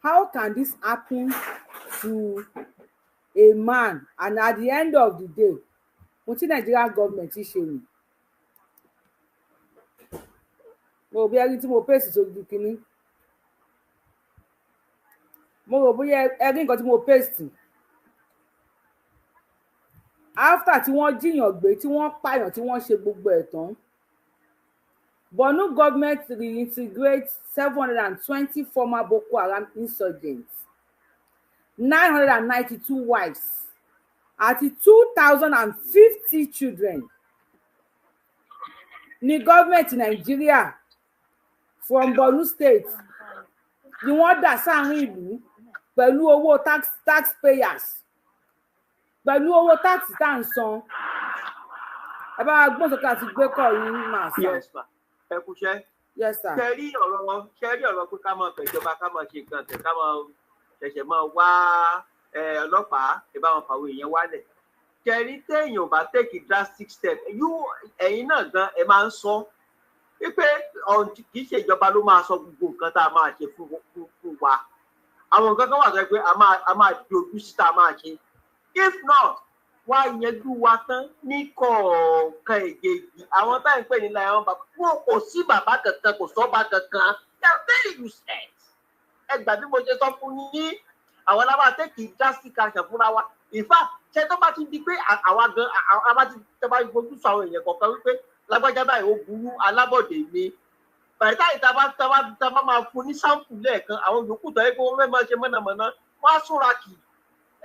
how can this happen to a man? And at the end of the day, mo ti Nigerian government ṣe ni mo bí ẹni tí mo pèsè sójú kínní mo rò bóyá ẹrí nǹkan tí mo pèsè after tí wọ́n jiyàn gbé tí wọ́n pààyàn tí wọ́n ṣe gbogbo ẹ̀ tán Borno government reintegrates 720 former Boko Haram insurgents, 992 wives, àti 2,050 children. Ní government Nigeria from Borno state ni wọ́n dà sáàrin ìlú pẹ̀lú owó taxpayers, pẹ̀lú owó tax tá à ń san. Ẹ bá gbọ́n sókè àti gbé kọ́ yín máa sọ. Yes ma. Ẹ kúṣẹ́. Yes sir. Ṣẹ́rí ọ̀rọ̀ pé ká máa fẹ̀jọba ká máa ṣe nǹkan tẹ̀ ká máa ṣẹ̀ṣẹ̀ máa wá ọlọ́pàá ìbá wọn fàwọn èèyàn wálẹ̀. Ṣẹ́rí téèyàn bá take a drastic step ẹ̀yin náà gan ẹ máa ń sọ wípé kì í ṣe ìjọba ló máa sọ gbogbo nǹkan tá a máa ṣe fún wa. Àwọn nǹkan kan wà sọ pé a máa di ojú sí tá a máa ṣe. If not, wá yanjú wa tán ní kọ̀ọ̀kan èjèèjì àwọn táyà ń pè ní Layin bàbá wọn kò sí bàbá kankan kò sọ́ba kankan they are very useless. Ẹgbàá bí mo ṣe sọ fún yín àwọn alábà tẹ́kì drastic action fúnra wa in fact ṣe tó bá ti di pé àwa gan àwa ti tẹ́ bá gbójú sọ àwọn èèyàn kọ̀ọ̀kan wípé lágbájá báyìí ó burú alábọ̀dé mi bàtà táyì tá bá máa fún ní sáǹpù lẹ́ẹ̀kan àwọn yòókù tó yẹ kó wọ́n fẹ́ máa ṣe mọ̀nàmọ́ná wọ́n á súnra kì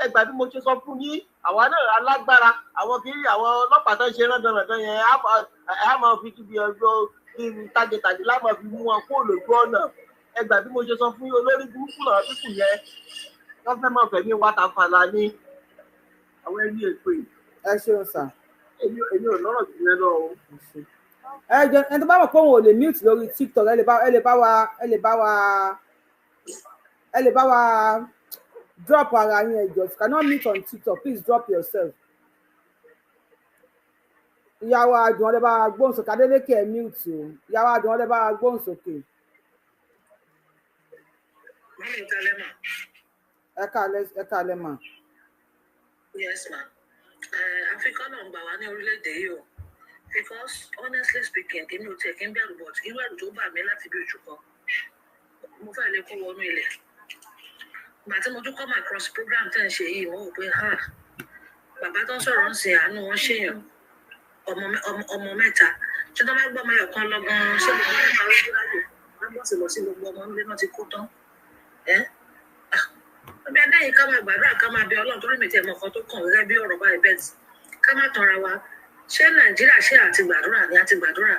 ẹgbàá bí mo ṣe sọ fún yín àwa náà alágbára àwọn kiri àwọn ọlọ́pàá tó ń ṣe rándanrandan yẹn á máa fi kíbi ọjọ́ tàjẹtàjẹ láàmú fi mú wọn kó lójú ọ̀nà ẹgbàá bí mo ṣe sọ fún yín olórí burúkú náà bíkù yẹn wọ́n fẹ́ máa fẹ̀mí wá tàǹfààní ní àwọn ẹni èpè. Ẹ ṣeun sà. èmi ò lọ́rọ̀ jù yẹn lọ o. Ẹni tó bá mọ̀ pé òun ò lè mute lórí TikTok ẹ lè bá wa drop ara yín ẹjọ. If you cannot mute on TikTok, please drop yourself. Ìyàwó Adùn ọdẹ bá wa gbóhùn sókè Adélékè ẹ mute o. Ìyàwó Adùn ọdẹ bá wa gbóhùn sókè. Ẹ káalẹ́ mà. Yes ma. Africa náà ń gbà wá ní orílẹ̀-èdè yìí o. Because honestly speaking, èmi ò tiẹ̀ kí n bẹ̀rù but irú ẹ̀rù tó bà mí láti bí oṣù kan. Mo fẹ́ lè kó wọnú ilẹ̀. Ìgbà tí mo tún come across program tẹ́ ń ṣe yìí, wọ́n wò pé bàbá tó ń sọ̀rọ̀ ń sin àánú wọn ṣèyàn ọmọ mẹ́ta. Ṣé tó máa gbọ́ ọmọ ẹ̀kan lọ gan-an ṣé gbogbo ẹ̀ máa rọ́jú láyò? Wọ́n bọ̀ sí lọ sí gbogbo ọmọ nílé náà ti kó tán. Ọbẹ̀ adáyìn ká máa gbàdúrà ká máa bẹ Ọlọ́run torí mi tẹ̀ mọ̀ kan tó kàn gẹ́gẹ́ bí ọ̀rọ̀ báyìí bẹ́ẹ̀ tí ká má tanra wa. Ṣé Nàìjíríà ṣe àti gbàdúrà ni àti gbàdúrà?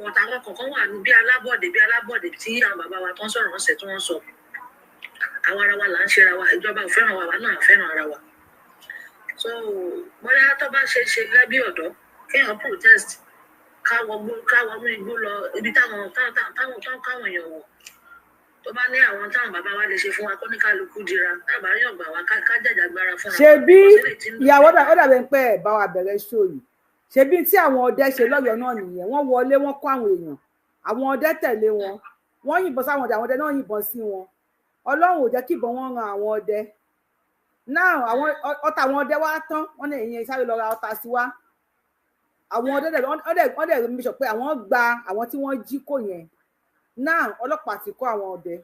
Ọ̀tà àwọn kọ̀ọ̀kan wà ní bí alábọ̀dé tí àwọn bàbá wa tó ń sọ̀rọ̀ ọ̀sẹ̀ tí wọ́n sọ. Àwọn ara wa là ń ṣera wa, ìjọba ò fẹ́ràn wa náà fẹ́ràn ara wa. So bóyá tó bá ṣe gẹ́gẹ́ bí ọ̀dọ́ kéèyàn protest káwọnú igbó lọ ibi táwọn èèyàn wọ̀. Tó bá ní àwọn táwọn bàbá wa lè ṣe fún wa kó ní kálukú dira tábà yóò gbà wá ká jàjàgbara fúnra. Ṣebí ìyàwó ó dàbí pé ẹ bá wa bẹ̀rẹ̀ ṣó yìí. Ṣebí tí àwọn ọdẹ ṣe lọ́yọ̀ọ́ náà nìyẹn wọ́n wọlé wọ́n kó àwọn èèyàn àwọn ọdẹ tẹ̀lé wọn wọ́n yìnbọn sáwọn ọdẹ àwọn ọdẹ náà yìnbọn sí wọn. Ọlọ́run ò jẹ́ kí ìbọn wọn ran àwọn ọdẹ. Now àwọn ọta àwọn ọdẹ wá tán wọ́n ní èèyàn sáré lọ ra ọta sí wa. Àwọn ọdẹ mi sọ pé àwọn gba àwọn tí wọ́n jí kó yẹn. Now ọlọ́pàá ti kó àwọn ọdẹ.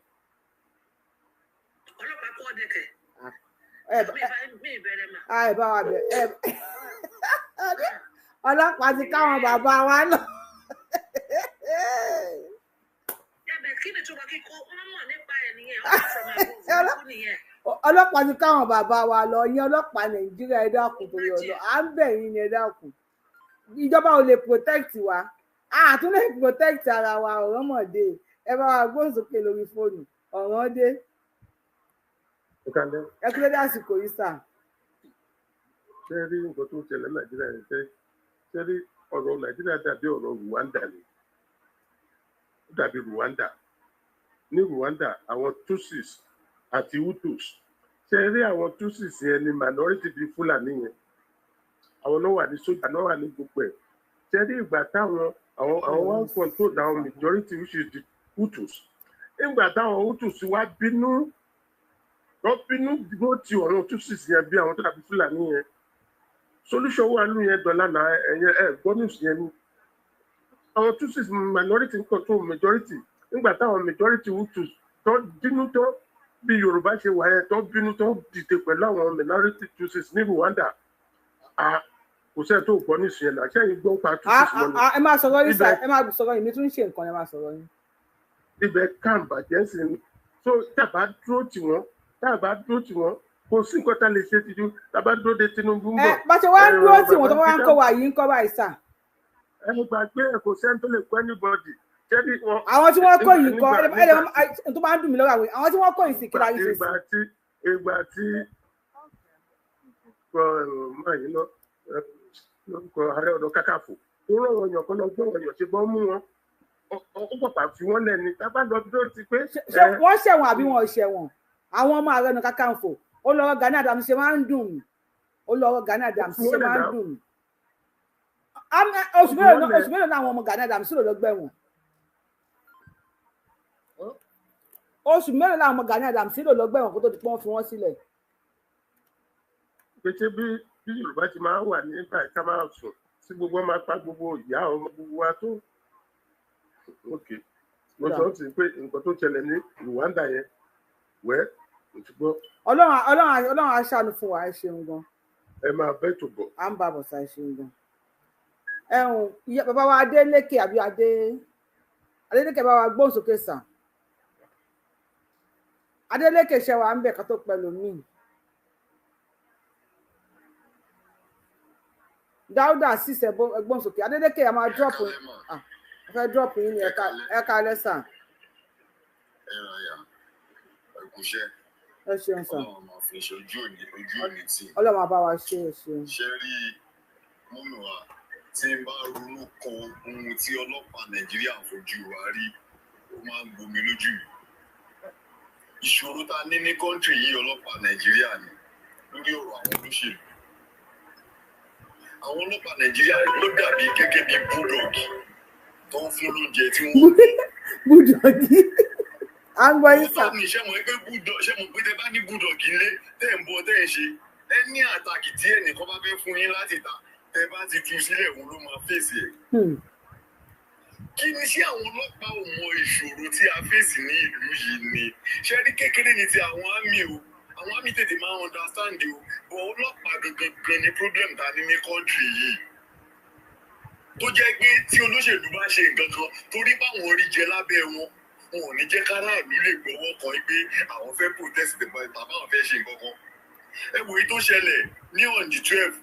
Ọlọ́pàá kó ọdẹ kẹ̀. Mi ìbẹ̀rẹ̀ mà. Ẹ bá wa bẹ̀ ọlọ́pàá ti káwọn bàbá wa lọ. Kí ni túbọ̀ kíkọ́ wọ́n mọ̀ nípa ẹ̀ nìyẹn ọ̀rọ̀ from above nìyẹn. Ọlọ́pàá ti káwọn bàbá wa lọ yín ọlọ́pàá Nàìjíríà ẹ dákun torí ọ̀dọ̀ à ń bẹ̀ yín ni ẹ dákun. Ìjọba ò lè protect wa àtún lè protect ara wa ọ̀rọ̀ mọ̀dé ẹ bá wa gbóhùn sókè lórí fóònù ọ̀rọ̀ dé. Ẹ kúlẹ̀ dé àsìkò yìí sà. Ṣé rí nǹkan tó ń ṣẹlẹ̀ Nàìjíríà yẹn ṣé rí ọ̀rọ̀ Nàìjíríà dàbí ọ̀rọ̀ Rwanda ni ó dàbí Rwanda ní Rwanda àwọn Tutsis àti Hutus ṣé rí àwọn Tutsis yẹn ni minority bíi Fulani yẹn àwọn náà wà ní sójà náà wà ní gbogbo ẹ̀ ṣé rí ìgbà táwọn àwọn one control àwọn majority which is the Hutus nígbà táwọn Hutus wá bínú tó bínú dúró ti ọ̀rọ̀ Tutsis yẹn bí àwọn tó dàbí Fúlàní yẹn solution wà nínú yẹn dọ̀là náà ẹ̀yẹ gbọ́ news yẹn ni àwọn Tutsis minority ń control majority nígbà táwọn majority Hutus tó bínú tó bí Yorùbá ṣe wà yẹn tó bínú tó dìde pẹ̀lú àwọn minority Tutsis ní Rwanda kò sẹ́ni tó gbọ́ news yẹn náà sẹ́yìn gbọ́ pa Tutsis wọn ni. ẹ máa sọ̀rọ̀ yín sá ẹ máa sọ̀rọ̀ yín mi tún ń ṣe nǹkan ẹ máa sọ̀rọ̀ yín. ibẹ̀ kàn bàjẹ́ sí ni so tàbá dúró tì wọ́n kò sí nǹkan tá a lè ṣe ti ju tàbá dúró de Tinubu ń bọ̀. bá ṣe wá ń dúró tì wọ́n tó wá ń kọ́ wa yìí ń kọ́ wa ìsà. ẹni gbàgbé ẹ kò sẹ́ni tó lè kọ́ anybody. àwọn tí wọ́n kọ́ yìí kọ́ tó máa ń dùn mí lọ́wọ́ àwọn tí wọ́n kọ́ yìí sì kíra yìí ṣe sí. ìgbà tí máa yìí lọ lórúkọ Ààrẹ Ọ̀nà Kakanfò tó rán wọn yàn kọ́ lọ gbọ́ wọn yàn ṣe bọ́ mú wọn ó pàpà fi wọ́n lẹ́ni tábà lọ dúró ti pé. ṣé wọ́n ṣẹ̀wọ̀n àbí wọn ò ṣẹ̀wọ̀n àwọn ọmọ Ààrẹ Ọ̀nà Kakanfò ó lọ́wọ́ Gani Adams ṣe máa ń dùn mí oṣù mélòó náà àwọn ọmọ Gani Adams ló lọ gbẹ̀wọ̀n oṣù mélòó náà ọmọ Gani Adams ló lọ gbẹ̀wọ̀n kó tó di pé wọ́n fi wọ́n sílẹ̀. pété bí Yorùbá ti máa wà nígbà ká máa sùn sí gbogbo máa pa gbogbo ìyá ọmọ gbogbo wa tó okay mo sọ sí pé nǹkan tó ṣẹlẹ̀ ní Rwanda yẹn wẹ́ òtúgbọ́. Ọlọ́run aṣàánú fún wa ẹ ṣeun gan. ẹ máa bẹ́ tó bọ̀. à ń bá bọ̀ sá ẹ ṣeun gan. bàbá wa Adélékè àbí Adélékè bá wa gbóhùn sókè sàn. Adélékè ṣe wà ń bẹ̀ ká tó pẹ̀lú mi. Dáúdà sísẹ gbóhùn sókè Adélékè a máa drop fẹ́ drop yín ní ẹ̀ka lẹ́sà. ẹ ṣeun sàn. Ọlọ́run bá wa ṣe é ṣeun. ṣe rí mọ́nà wa tí ń bá ronú kan ohun tí ọlọ́pàá Nàìjíríà fojú wa rí ó máa ń gbomi lójú mi. Ìṣòro tá a ní ní kọ́ńtì yìí ọlọ́pàá Nàìjíríà ni lórí ọ̀rọ̀ àwọn olóṣèlú. Àwọn ọlọ́pàá Nàìjíríà ló dàbí gẹ́gẹ́ bí búdọ̀gì tó ń fún lóúnjẹ tí wọ́n. búdọ̀gì à ń gbọ́ yín sà. ṣé mo pé tẹ bá ní búdọ̀gì ńlé tẹ̀ ń bọ̀ tẹ̀ ń ṣe ẹ ní àtàkì tí ẹnìkan bá fẹ́ fún yín láti ta tẹ bá ti tú sílẹ̀ òun ló máa fèsì ẹ̀. Kí ni ṣé àwọn ọlọ́pàá ò mọ ìṣòro tí a fèsì ní ìlú yìí ni ṣé rí kékeré ni ti àwọn àmì o àwọn àmì tètè máa understand o bọ̀ ọlọ́pàá gangan ni problem ta ní country yìí tó jẹ́ pé tí olóṣèlú bá ṣe nǹkan kan torí báwọn rí jẹ lábẹ́ wọn wọn ò ní jẹ́ káràlú lè gbọ́wọ́ kan pé àwọn fẹ́ protest tàbí àwọn fẹ́ ṣe nǹkan kan. Ẹ wò ó tó ṣẹlẹ̀ ní on the 12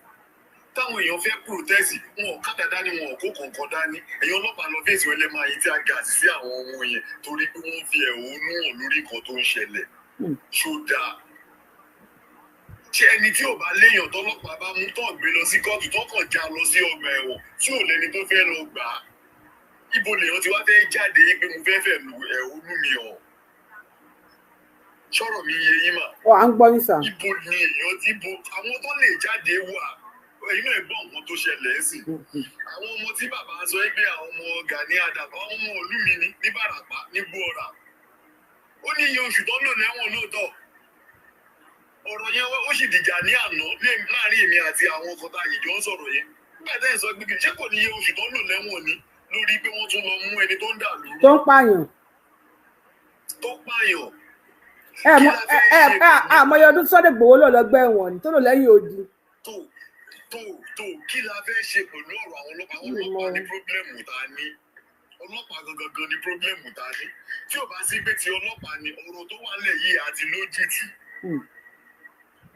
táwọn èèyàn fẹ́ protest wọn ò kádà dání wọn ò kó kọ̀ọ̀kan dání èèyàn ọlọ́pàá lọ fèsì wọn lè máa yí tí a gà sí àwọn ọmọ yẹn torí pé wọ́n fi ẹ̀hónú hàn lórí nǹkan tó ń ṣẹlẹ̀ ṣódà ṣé ẹni tí ò bá léèyàn tọ́lọ́pàá bá mú tó gbé lọ sí kóòtù tó kàn já lọ sí ọgbà ẹ̀wọ̀n tí ò lẹ́ni tó fẹ́ lọ gbà á ibo lèèyàn ti wá fẹ́ jáde pé mo fẹ́ lu ẹ̀hónú mi hàn sọ̀rọ̀ mi yé yín mà. à ń gbọ́ yín sà. ibo ni èèyàn ti bo àwọn tó lè jáde wà inú ẹ̀gbọ́n nǹkan tó ṣẹlẹ̀ sí àwọn ọmọ tí bàbá sọ pé àwọn ọmọ Gani Adams àwọn ọmọ ìlú mi ní Bàràpá ní Gbóòrà ó ní iye oṣù tó lò lẹ́wọ̀n lóòótọ́ ọ̀rọ̀ yẹn ó sì dìjà ní àná láàrin èmi àti àwọn ọkọ̀ tá a yìí jọ ń sọ̀rọ̀ yẹn nígbà tẹ́ ẹ̀ sọ gbígbé ṣé kò ní iye oṣù tó lò lẹ́wọ̀n ni lórí pé wọ́n tún lọ mú ẹni tó ń dà lóru tó ń pààyàn. àmọye ọdún tí Sunday Igboho lò lọ́gbà ẹ̀wọ̀n ni tó lò lẹ́yìn odi. tó kí la fẹ́ ṣe pẹ̀lú ọ̀rọ̀ àwọn ọlọ́pàá ní pírọ́blẹ́mù tá a ní ọlọ́pàá gangan ní pírọ́blẹ́mù tá a ní tí ò bá sí pé ti ọlọ́pàá ni ọ̀rọ̀ tó wà nílẹ̀ yìí àti lójútì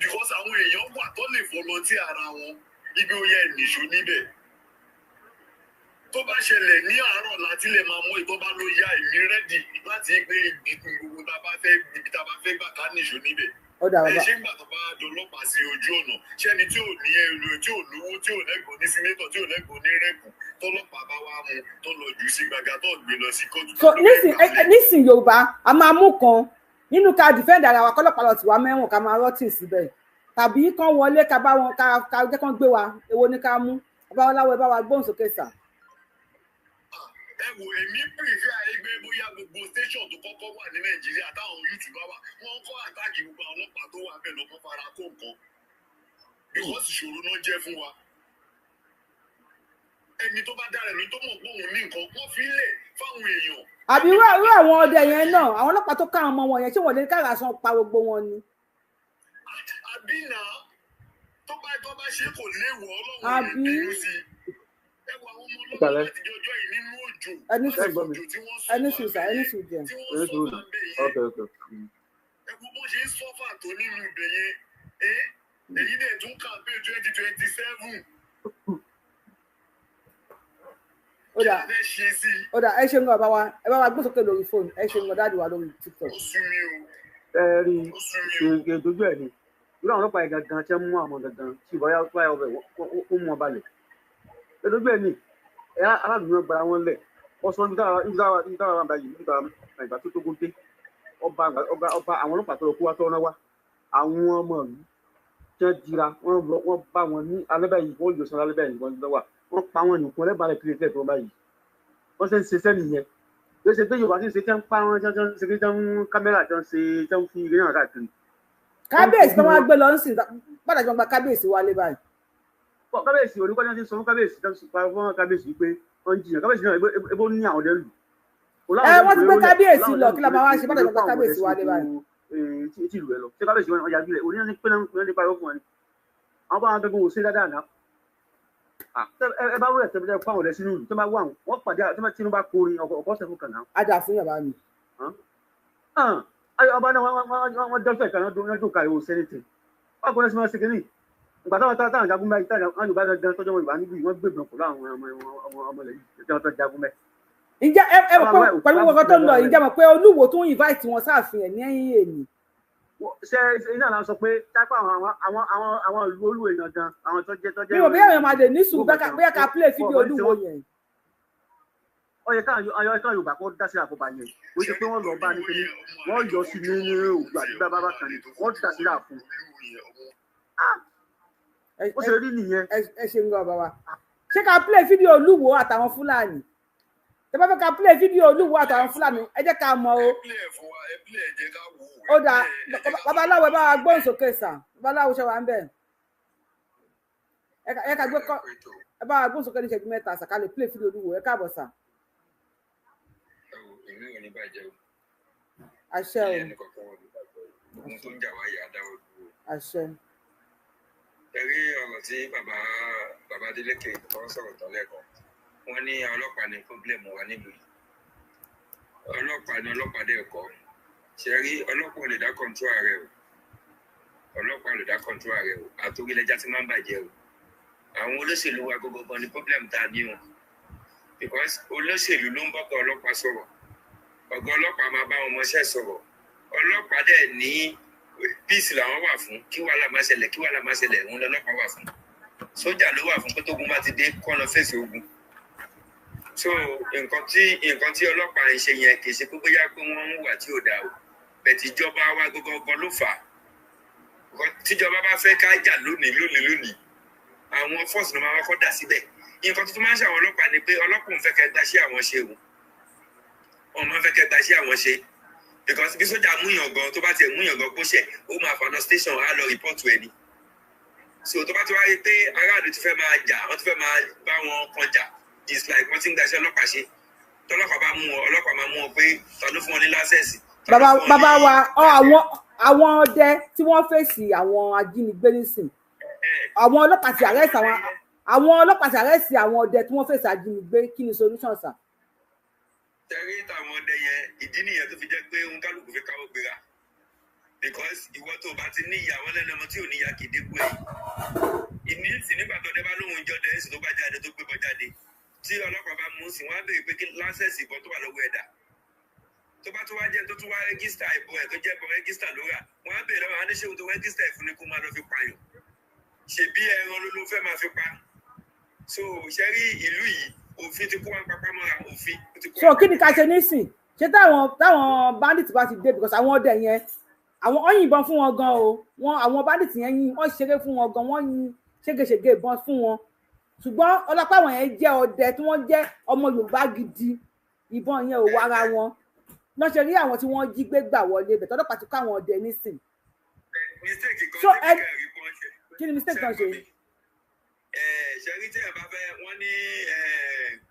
because àwọn èèyàn wà tó lè volunteer ara wọn ibi ó yẹ nìṣó níbẹ̀ tó bá ṣẹlẹ̀ ní àárọ̀ láti lè máa mọ ìtọ́ bá ló yá èmi rẹ́dì láti gbé ìgbìkún gbogbo tá a bá fẹ́ gbà ká nìṣó níbẹ̀. ẹ ṣé gbà tó bá dọlọ́pàá sí ojú ọ̀nà ṣẹ́ni tí ò ní ẹrù tí ò lówó tí ò lẹ́gbọ̀n ní sínétọ̀ tí ò lẹ́gbọ̀n ní rẹ́pù tọ́lọ́pàá bá wá mú tó lọ jù sí gbàgà tó gbé lọ sí kóòtù. nísìn Yorùbá a máa mú kan nínú ká dìfẹ́ǹdì ara wa kọ́lọ́pàá lọ tì wá mẹ́wọ̀n ká máa rọ́tì síbẹ̀ tàbí kán wọlé ká bá wọn ká jẹ́ kán gbé wa èwo ni ká mú bàbá Ọláwọ̀ ẹ bá wa gbóhùn sókè sà. ẹ wo èmi prefer ẹgbẹ́ bóyá gbogbo station tó kọ́kọ́ wà ní Nàìjíríà táwọn YouTuber wà wọ́n kọ́ àtàkì gbogbo àwọn ọlọ́pàá tó wà bẹ́ẹ̀ lọ́kọ́ fara kó nǹkan because ìṣòro náà jẹ́ fún wa ẹni tó bá dára ẹni tó mọ̀ pé òun ní nǹkan wọ́n fi lẹ̀ fáwọn èèyàn. àbí irú àwọn ọdẹ yẹn náà àwọn ọlọ́pàá tó ká àwọn ọmọ wọn yẹn ṣé wọ́n lè kára san pa gbogbo wọn ni. àbí náà tó bá ṣe kò léwu Ọlọ́run ní bínú sí ẹ wo àwọn ọmọ ọlọ́pàá láti jọjọ́ yìí nínú òjò ẹni sùn tí wọ́n sọ́fà ẹni sùn jẹ bẹ́ẹ̀ yẹn ẹ wo bó ṣe ń sọ́fà tó nínú ibẹ̀ yẹn èyí dẹ̀ tún campaign 2027. ó dà ẹ ṣe ń gbọ́ bá wa ẹ bá wa gbé sókè lórí fóònù ẹ ṣe ń gbọ́ dáàdì wa lórí TikTok. ẹ rí ṣe dojú ẹ ni irú àwọn ọlọ́pàá yẹn gangan tí wọ́n mú àwọn gangan tí ìbọn yàtọ̀ ẹ̀ ọbẹ̀ ó mú wọn balẹ̀ ẹ dojú ẹ ni ẹ aládùúgbò gbara wọn lẹ̀ wọ́n sọ níbi táwọn wà báyìí níbi táwọn ìgbà tó tógun dé ọba àwọn ọlọ́pàá tó lọ kó wá tọ́ ọ́nà wá àwọn ọmọ ìlú tí wọ́n jira wọ́n bá wọn ní alẹ́ báyìí wọ́n yọ sọ alẹ́ báyìí wọ́n lọ́wọ́ wọ́n pa wọn nìkan lẹ́bàárẹ̀ kiri tẹ̀ tó báyìí wọ́n ṣe ń ṣe sẹ́ni yẹn bí ó ṣe pé Yorùbá ti ń ṣe tẹ́ ń pa wọn tẹ́ ń ṣe tẹ́ ń kámẹ́rà tẹ́ ń ṣe tẹ́ ń fi eré náà káàkiri. kábíyèsí tó máa gbé lọ sí padà jọ gba kábíyèsí wálé báyìí. kábíyèsí oníkọ́ ní sọ fún kábíyèsí tó ń pa fún kábíyèsí pé wọ́n ń jiyàn kábíyèsí náà ebó ní àwọn ọ̀dẹ́ lù. wọ́n ti gbé kábíyèsí lọ kí la máa wá ṣe padà jọ gba kábíyèsí wálé báyìí. tí ìlú ẹ lọ ṣé kábíyèsí wọn ọjà bílẹ̀ oníyàn ní pẹ́ẹ́nà ní pariwo fún wọn ni àwọn bá wọn gbẹgbẹ wò sí dáadáa náà ẹ bá wúlẹ̀ tẹ́lẹ̀ fún àwọn ọ̀dẹ́ sínú ìlú tó bá wà wọ́n pàdé tí wọ́n bá kórin ọkọ̀ ọ̀sẹ̀ fún kànáà. ajá fún yàrá mi. ọba náà wọ́n dọ́kítà ìkànnì ọdún tó kàrí o sẹ́nẹ̀tì wọ́n kọ́ lẹ́sìn máa ṣe kínní ìgbà táwọn jagun báyìí táwọn Yorùbá gan tọ́jọ́ wọn ìbá níbi wọ́n gbẹ̀gbọ̀n pẹ̀lú àwọn ọmọ ilẹ̀ yìí tí wọ́n tọ́ jagun bẹ́ẹ̀. ǹjẹ́ ẹ mọ̀ pé pẹ̀lú ọkọ̀ tó ń lọ ǹjẹ́ mọ̀ pé Olúwo tó ń invite wọn sáàfin ẹ̀ ní ẹ̀yìn èmi. ṣe iná la sọ pé tápá àwọn ìlú Olúwo èèyàn gan àwọn tó jẹ́. bí wọ́n bí àwọn máa dé ní sùn bóyá ká play fídíò Olúwo yẹn. ọyẹ káwọn Yorùbá kó dá sí àkóbá yẹn ó ṣe pé wọ́n lọ bá ní pé wọ́n yọ sí ní ògbà nígbà bàbá kan ní wọ́n dá sí àfún. ó ṣe rí nìyẹn. ẹ ṣe ń gbọ́ bàbá ṣé ká play fídíò Olúwo àtàwọn Fúlàní tẹ bá fẹ́ ká play fídíò Olúwo àtàwọn Fúlàní ẹ jẹ́ ká mọ̀ o. ó dà babaláwo ẹ bá wa gbóhùn sókè sà babaláwo ṣe wà ń bẹ̀ ẹ ká gbé kọ́ ẹ bá wa gbóhùn sókè ní ìṣẹ́jú mẹ́ta sà ká lè play fídíò Olúwo ẹ káàbọ̀ sà. àṣẹ o àṣẹ. ẹ̀rí ọ̀rọ̀ tí bàbá Adélékè tó sọ̀rọ̀ tán lẹ́kọ̀ọ́ wọ́n ní ọlọ́pàá ní pọ́blẹ́mù wa nílùú yìí ọlọ́pàá ní ọlọ́pàá dẹ̀ kọ́ ṣe rí ọlọ́pàá ò lè dá kọ́ńtù ààrẹ o ọlọ́pàá ò lè dá kọ́ńtù ààrẹ o àtòrílẹ̀já ti máa ń bàjẹ́ o àwọn olóṣèlú wa gbogbo ní pọ́blẹ́mù tá a ní o because olóṣèlú ló ń bọ́kọ̀ ọlọ́pàá sọ̀rọ̀ ọ̀gá ọlọ́pàá máa bá wọn mọṣẹ́ sọ̀rọ̀ ọlọ́pàá dẹ̀ ní píìsì làwọn wà fún kí wàhálà má ṣẹlẹ̀ òun lọ́lọ́pàá wà fún sójà ló wà fún pé tógun bá ti dé kọ́nà fèsì ogun so nǹkan tí ọlọ́pàá ń ṣe yẹn kì í ṣe pé bóyá pé wọ́n ń wà tí ò dáa o bẹ̀tì ìjọba wa gbogbo ló fà á tíjọba bá fẹ́ ká jà lónìí àwọn fọ́ọ̀sì ló máa kọ́ dà síbẹ̀ nǹkan tuntun máa ń ṣe àwọn ọlọ́pàá ni pé ọlọ́pàá ń fẹ́ kẹ́ gbaṣẹ́ àwọn ṣe o wọ́n máa ń fẹ́ kẹ́ gbaṣẹ́ àwọn ṣe because bí sójà múyàn gan tó bá tiẹ̀ múyàn gan kó ṣẹ̀ ó máa fà lọ station á lọ rìpọ́ọ̀tù ẹni so tó bá ti wáyé pé aráàlú ti fẹ́ máa jà wọ́n ti fẹ́ máa bá wọn kan jà it's like wọ́n ti ń gbaṣẹ́ ọlọ́pàá ṣe tọ́lọ́pàá bá mú wọn ọlọ́pàá máa mú wọn pé ta ló fún wọn ní lásẹ̀sì. bàbá wa àwọn ọdẹ tí wọ́n fèsì àwọn ajínigbé nísìn àwọn ọlọ́pàá ti arrest àwọn ọdẹ tí wọ́n fèsì ajínigbé kí ni solution sà. tẹ̀rí táwọn ọdẹ yẹn ìdí nìyẹn tó fi jẹ́ pé òun kálukú fi káwọ́ gbéra because ìwọ tó bá ti ní ìyàwó lẹ́nu ọmọ tí ò ní ìyá kìí dépò ẹ̀ ìnísìn nígbà tó dé bá lóhun jọ dẹ́sì tó bá jáde tó gbé bọ́ jáde tí ọlọ́pàá bá mú sí wọn á béèrè pé kí láńsẹ̀sì ìbọn tó wà lọ́wọ́ ẹ̀dá tó bá tó wá jẹ́ tó tún wá rẹ́gísítà ìbọn ẹ̀ tó jẹ́ ìbọn rẹ́gísítà ló rà wọn á béèrè lọ́wọ́ adéṣeun tó rẹ́gísítà ìfún ni kó máa lọ fi pààyàn ṣèbí ẹran ló fẹ́ máa fi pa so ṣẹ́rí ìlú yìí òfin ti kó wọn papá mọ́ra òfin. so kí ni ká ṣe nísìn ṣé táwọn bandit bá ti dé because àwọn ọdẹ yẹn àwọn ọyìnbọn fún wọn gan o àwọn bandit yẹn yìn wọ́n ṣeré fún wọn gan wọ́n yìn ṣégeṣège ìbọn fún wọn ṣùgbọ́n ọlọ́pàá àwọn yẹn jẹ́ ọdẹ tí wọ́n jẹ́ ọmọ Yorùbá gidi ìbọn yẹn ò wára wọn lọ́ ṣe rí àwọn tí wọ́n jí gbé gbà wọlé bẹ̀ tọ́lọ́pàá ti kọ́ àwọn ọdẹ nísìn. so kí ni mistake kan ṣe? ṣẹ́rí tí ẹ bá fẹ́ wọ́n ní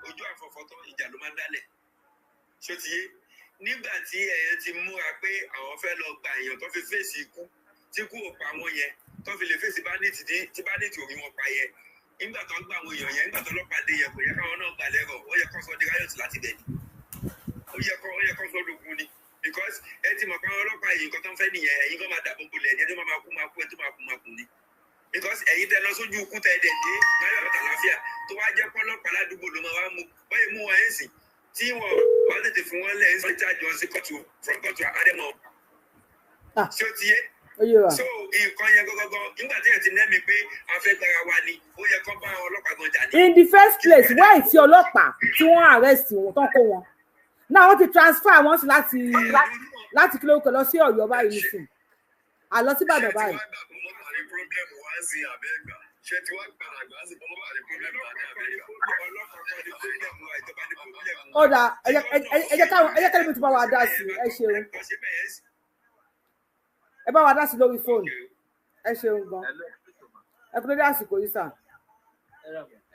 ojú àfọ̀fọ́tọ́ ìjà ló máa ń dálẹ̀ ṣó ti yé nígbà tí ẹ̀yẹ ti múra pé àwọn fẹ́ lọ gba èèyàn tó fi fèsì ikú tí kú ò pa wọn yẹn tó fi lè fèsì bánìtì tí bánìtì ò rí wọn pa yẹn nígbà tó gba àwọn èèyàn yẹn nígbà tó ọlọ́pàá dé yẹn kò yẹ káwọn náà gbà lẹ́rọ̀ ó yẹ kó sọ di riot láti bẹ̀ ni ó yẹ kó sọ lógun ni because ẹ ti mọ̀ pé àwọn ọlọ́pàá yìí nǹkan tó ń fẹ́ nìyẹn ẹ̀yin kan máa dàbò bolẹ̀ ẹni tó máa kú ẹ tó máa kú ni because ẹ̀yin tẹ lọ sójú ikú tẹ ẹ̀dẹ̀ dé láyọ̀ àtàláfíà tó wá jẹ́ pọ́lọ́pàá ládùúgbò ló máa wá mú báyìí mú wọn ẹ̀ sìn tí wọn bá tètè fún wọn lẹ́yìn sọ́jà jọ sí kóòtù from kóòtù àdẹ́mọ̀ ṣé ó ti yé so nǹkan yẹn gọgọgọ nígbà tí ẹ ti nẹ́mi pé afẹ́gbára wa ni ó yẹ kó bá àwọn ọlọ́pàá gan jà ní. in the first place why tí ọlọ́pàá tí wọ́n arrest wọn tán kó wọn náà wọ́n ti transfer wọn sí láti kí lórúkọ lọ sí Ọ̀yọ́ báyìí nísìn àlọ sí Ìbàdàn báyìí. ṣé tí wàá gbà àgbà sí bọ́lá àrí pọ́blẹ́mù àní àbẹ́gbà. ó dà ẹ jẹ́ kẹ́lẹ́ mi ti bá wa dá sí ẹ ṣeun ẹ bá wa dá sí lórí fóònù ẹ ṣeun gan ẹ kúrò dé àsìkò yìí sà.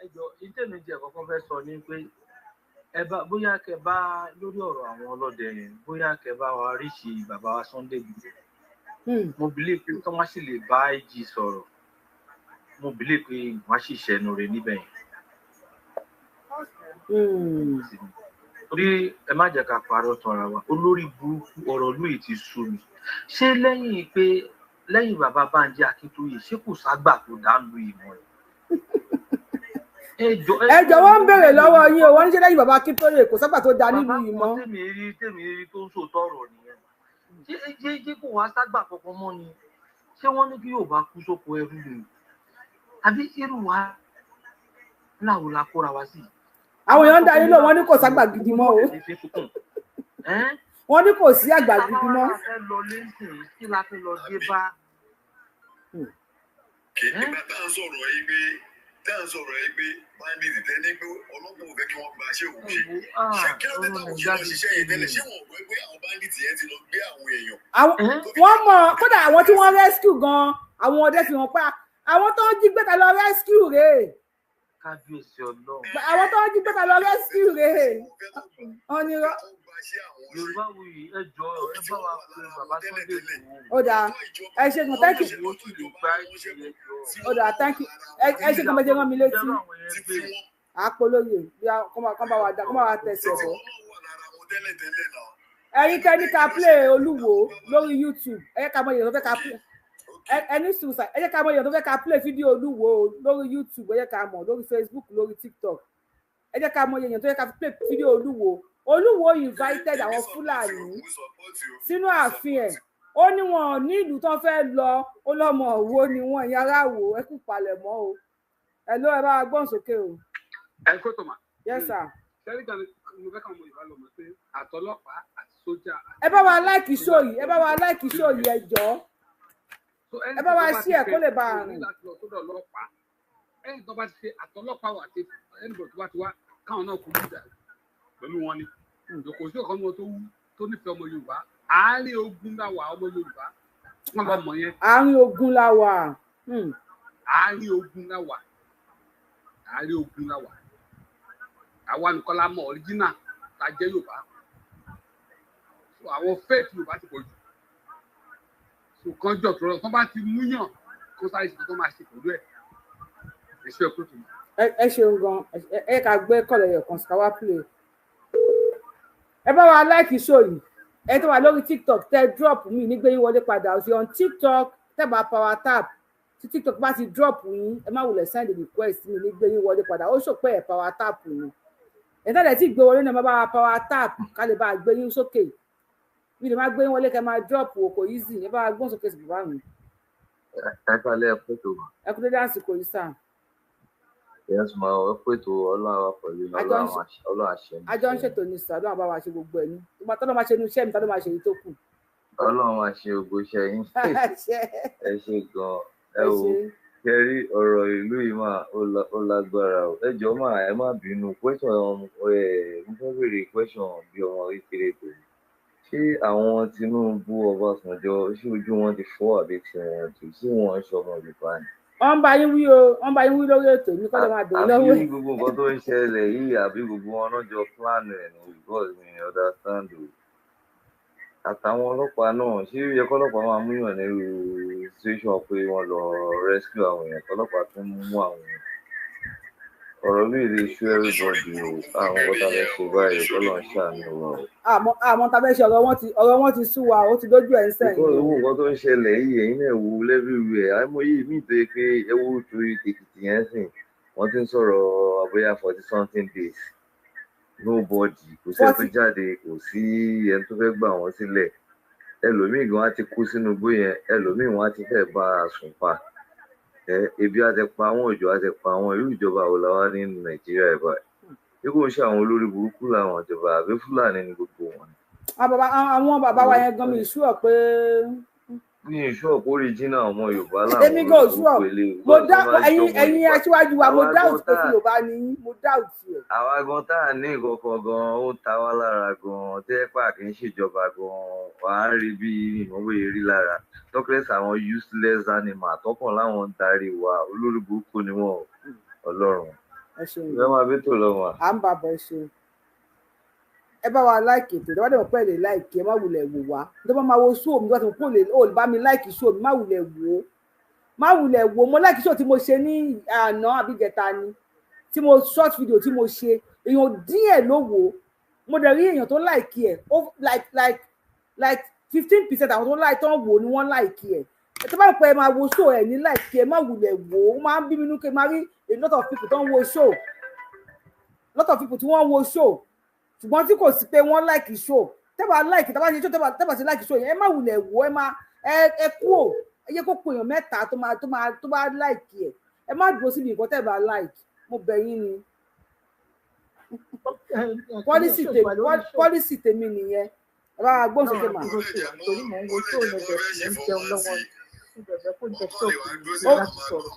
ẹ jọ ìtẹ̀mí jẹ́ kọ́kọ́ fẹ́ sọ ni pé ẹ bá bóyá kẹ bá lórí ọ̀rọ̀ àwọn ọlọ́dẹ yẹn bóyá kẹ bá wa ríṣì bàbá wa Sunday Igboho mo believe pé kí wọ́n sì lè bá IG sọ̀rọ̀ mo believe pé wọ́n sì ṣẹnu rẹ̀ níbẹ̀ yẹn. torí ẹ má jẹ́ ká parọ́ tán ara wa olórí burúkú ọ̀rọ̀ lóye ti sú mi ṣé lẹ́yìn bàbá Bánjí Akíntóyè ṣé kò ságbà tó dá lu ìmọ̀ ẹ̀. ẹ jọ̀wọ́ ń béèrè lọ́wọ́ yín o wọ́n ní ṣe lẹ́yìn bàbá Akíntóyè kò ságbà tó dá nílùú ìmọ̀. tèmi rí tó ń sòótọ́ ọ̀rọ̀ nìyẹn ṣé kò wá ságbà kankan mọ́ ni ṣé wọ́n ní kí yóò bá kú sóko ẹrú ni àbí irú wa láwo la kóra wa sí. àwọn èèyàn ń darí lò wọ́n ní kò ságbà gidi mọ́ o wọ́n ní kò sí àgbà gidi mọ́. kí la fẹ́ lọ dé bá. nígbà tá à ń sọ̀rọ̀ yìí pé báńdì tẹ́ ní pé ọlọ́gbọ̀n ò fẹ́ kí wọ́n gba ṣé òun ṣe ṣé kí ló dé táwọn ṣe lọ ṣiṣẹ́ yẹn tẹ́lẹ̀ ṣé wọ́n gbọ́ pé àwọn báńdì yẹn ti lọ gbé àwọn èèyàn. wọ́n mọ̀ kódà àwọn tí wọ́n rescue gan àwọn ọdẹ fi hàn pa àwọn tó ń jí gbẹ́ta lọ rescue rèé. kábíyèsí Ọlọ́run. àwọn tó ń jí gbẹ́ta lọ rescue rèé. ọ̀nìrọ̀. Yorùbá wuyì ẹ jọ ẹ bá wa pé bàbá Sunday Igboho. ó dáa ẹ ṣe gan thank you. ó dáa thank you ẹ ṣe gan bẹ́ẹ̀ jẹ́ rán mi létí. àpolóye bí kọ́ bá wa dá kọ́ bá wa tẹ̀sẹ̀ bọ́. ẹ̀yin kẹ́ni ká play Olúwo lórí YouTube ẹ jẹ́ ká mọ èèyàn tó fẹ́ ká play ẹni sùúrù ẹ jẹ́ ká mọ èèyàn tó fẹ́ ká play fídíò Olúwo lórí YouTube ẹ jẹ́ ká mọ̀ lórí Facebook lórí TikTok ẹ jẹ́ ká mọ èèyàn tó fẹ́ ká play fídíò Olúwo invited àwọn Fúlàní sínú ààfin ẹ̀ ó ní wọn ní ìlú tó fẹ́ lọ ó lọ́mọ òwò ni wọn yàrá wò ẹ kú palẹ̀ mọ́ o ẹ ló ẹ bá wa gbọ́n sókè o. ẹ kó tó mà. yes sir. sẹ́rí kan mo fẹ́ kàn mọ ìbálò mọ̀ pé àtọlọ́pàá àti sójà. ẹ bá wa láìkì show yìí ẹ bá wa láìkì show yìí ẹ jọ̀ọ́ ẹ bá wa sí ẹ kó lè bá a rìn. ẹni tó bá ti ṣe àtọlọ́pàá wà tí ẹni tó bá ti wá káwọn náà kú níjà pẹ̀lú wọn ni kò sí ọ̀kan wọn tó nífẹ̀ẹ́ ọmọ Yorùbá àárín ogun la wà ọmọ Yorùbá wọn lọ mọ yẹn. àárín ogun la wà. àárín ogun la wà àárín ogun la wà àwa nìkan la mọ ọ̀ríjínà la jẹ́ Yorùbá àwọn fẹ́ẹ̀tì Yorùbá ti pọ̀ jù kan jọ tó rọ tán bá ti múyàn kó sáré ṣe tó máa ṣe pẹ̀lú ẹ̀ èso ẹ̀kọ́ tó mọ̀. ẹ ṣeun gan ẹ ká gbé kọlẹ̀ yẹ̀ kan sikawa play ẹ bá wa láìkì show yìí ẹ tó wà lórí TikTok tẹ drop mi nígbé yín wọlé padà sí on TikTok tẹ bá power tap tí TikTok bá ti drop yín ẹ má wulẹ̀ send request mi nígbé yín wọlé padà ó ṣòpẹ́ ẹ̀ power tap ni ẹ̀ tẹ́lẹ̀ tí gbé wọlé náà má bá wa power tap ká lè bá gbé yín sókè mi lè má gbé yín wọlé kẹ́ máa drop òkò easy ẹ bá wa gbọ́n sókè sí bàbá mi. ẹ kálẹ̀ ẹ pẹ̀tù. ẹ kú dédé àsìkò yìí sáà. yes ma ẹ pẹ̀tù ọlọ́run pẹ̀lú ọlọ́run àṣẹ. àjọ ń ṣètò ní sàdúrà bá wa ṣe gbogbo ẹ̀ ní ìgbà tó lọ́ máa ṣe inú iṣẹ́ mi tó lọ́ máa ṣe èyí tó kù. ọlọ́run máa ṣe gbogbo iṣẹ́ yín ẹ ṣe gan ẹ wo kẹrí ọ̀rọ̀ ìlú yìí máa ó lágbára o ẹ jọ̀ọ́ máa ẹ má bínú question mo fẹ́ béèrè question bí ọmọ kékeré tó ṣé àwọn Tinubu Ọbásanjọ́ ṣé ojú wọn ti fọ́ àbí tí wọn tù sí wọn ṣọmọ Yorùbá ni. wọ́n bá yín wí o wọ́n bá yín wí lórí ètò ní kọ́lẹ̀ máa bẹ̀rẹ̀ lọ́wọ́ ẹ̀. àbí gbogbo nǹkan tó ń ṣẹlẹ̀ yìí àbí gbogbo wọn náà jọ plan ẹ̀ ní because mi understand o àtàwọn ọlọ́pàá náà ṣé ó yẹ kọ́lọ́pàá máa múyàn nírú situation pé wọ́n lọ rescue àwọn èèyàn kọ́lọ́pàá tún mú àwọn èèyàn ọ̀rọ̀ mi lè ṣú everybody o àwọn ọ̀tá fẹ́ ṣe báyìí kọ́lọ́ ń ṣàánú wa o. àmọ́ tá a fẹ́ ṣe ọ̀rọ̀ wọn ti sú wa ó ti dójú ẹ̀ ń sẹ́yìn. ìkọ́ ìwú nǹkan tó ń ṣẹlẹ̀ yìí ẹ̀yin náà wo everywhere àìmọye míì tó yẹ pé ẹwú torí tèkìtì yẹn sìn wọ́n ti ń sọ̀rọ̀ àbóyá 40-something days nobody kò sí ẹni tó jáde kò sí ẹni tó fẹ́ gbà wọ́n sílẹ̀ ẹlòmíì gan á ti kú sínú igbó yẹn ẹlòmíì wọn á ti fẹ́ bá a sùn pa ebi á ti pa àwọn òjò á ti pa àwọn irú ìjọba wo la wá ní Nàìjíríà ẹ̀ báyìí bí kò ń ṣe àwọn olórí burúkú làwọn ìjọba àbí Fúlàní ní gbogbo wọn. àwọn bàbá wa yẹn gan mi ìṣúọ̀ pé. ní ìṣúọ̀ pé oríjìnà ọmọ Yorùbá làwọn èmi gan ìṣúọ̀ mo dá ẹ̀yin aṣíwájú wa mo dá òtún pé Yorùbá ni mo dá òtún ẹ̀. àwa gan tá à ní ìkọ̀kọ̀ gan ó ta wá lára gan tẹ́pà kì í ṣèjọba gan wà á rí bí ìnáwó rí lára tọ́kẹ́sì àwọn useless animal tọkàn láwọn ń darí wa olórí burúkú ni wọn Ọlọ́run ẹ máa bí tó lọ́wọ́. à ń bàbá ẹ ṣeun ẹ bá wa láìkì ètò ìdáwọ́dẹ̀ mọ̀ pé lè láìkì ẹ má wulẹ̀ wò wá tó bá máa wo ṣóò mi láti mọ̀ pé ó lè bá mi láìkì ṣóò mi má wulẹ̀ wò mo láìkì ṣóò tí mo ṣe ní àná àbíjẹta ni tí mo short video tí mo ṣe èèyàn díẹ̀ ló wò mo dẹ̀ rí èèyàn tó láìkì ẹ̀ ó like 15% àwọn tó láì tán wò ni wọ́n láìkì ẹ̀ ẹ tó bá pẹ́ máa wo ṣóò ẹ̀ ní láìkì ẹ má wulẹ̀ wò ó máa ń bí mi nú kí n máa rí a lot of people tó ń wo ṣóò lot of people tí wọ́n wo ṣóò ṣùgbọ́n tí kò sí pé wọ́n láìkì ṣóò tẹ́bà láìkì tẹ́bà ṣe ṣó tẹ́bà sí láìkì ṣóò yẹn ẹ má wulẹ̀ wò ẹ kú ò ẹ yẹ kó pe èèyàn mẹ́ta tó bá láìkì ẹ̀ ẹ má dúró síbi nǹkan tẹ́bà láìkì mo bẹ̀ yín ni pọ́lísì tèmi nìyẹn ẹ bá gbóhùn sókè mà. torí mò ń wo ṣóò lọ́dọ̀ mo ń jẹun lọ́wọ́ ìbẹ̀rẹ̀ kó jẹ ṣóò láti sọ̀rọ̀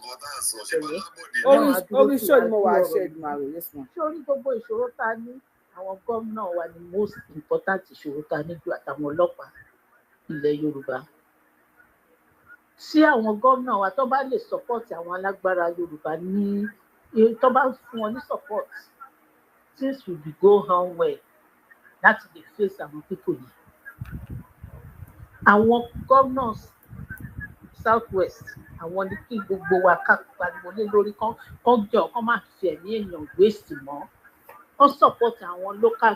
orí ṣóò ni mo wà ṣe ìgbìmọ̀ rẹ̀ yes ma. ṣé orí gbogbo ìṣòro tá a ní àwọn gómìnà wa ni most important ìṣòro tá a ní ju àtàwọn ọlọ́pàá ilẹ̀ Yorùbá sí àwọn gómìnà wa tó bá lè support àwọn alágbára Yorùbá ní tó bá fún wọn ní support things will be go on well láti lè face àwọn people yìí àwọn governors south west àwọn ní kí gbogbo wa ká pariwo lé lórí kán jọ kán má fi ẹ̀mí èèyàn waste mọ́ wọ́n support àwọn local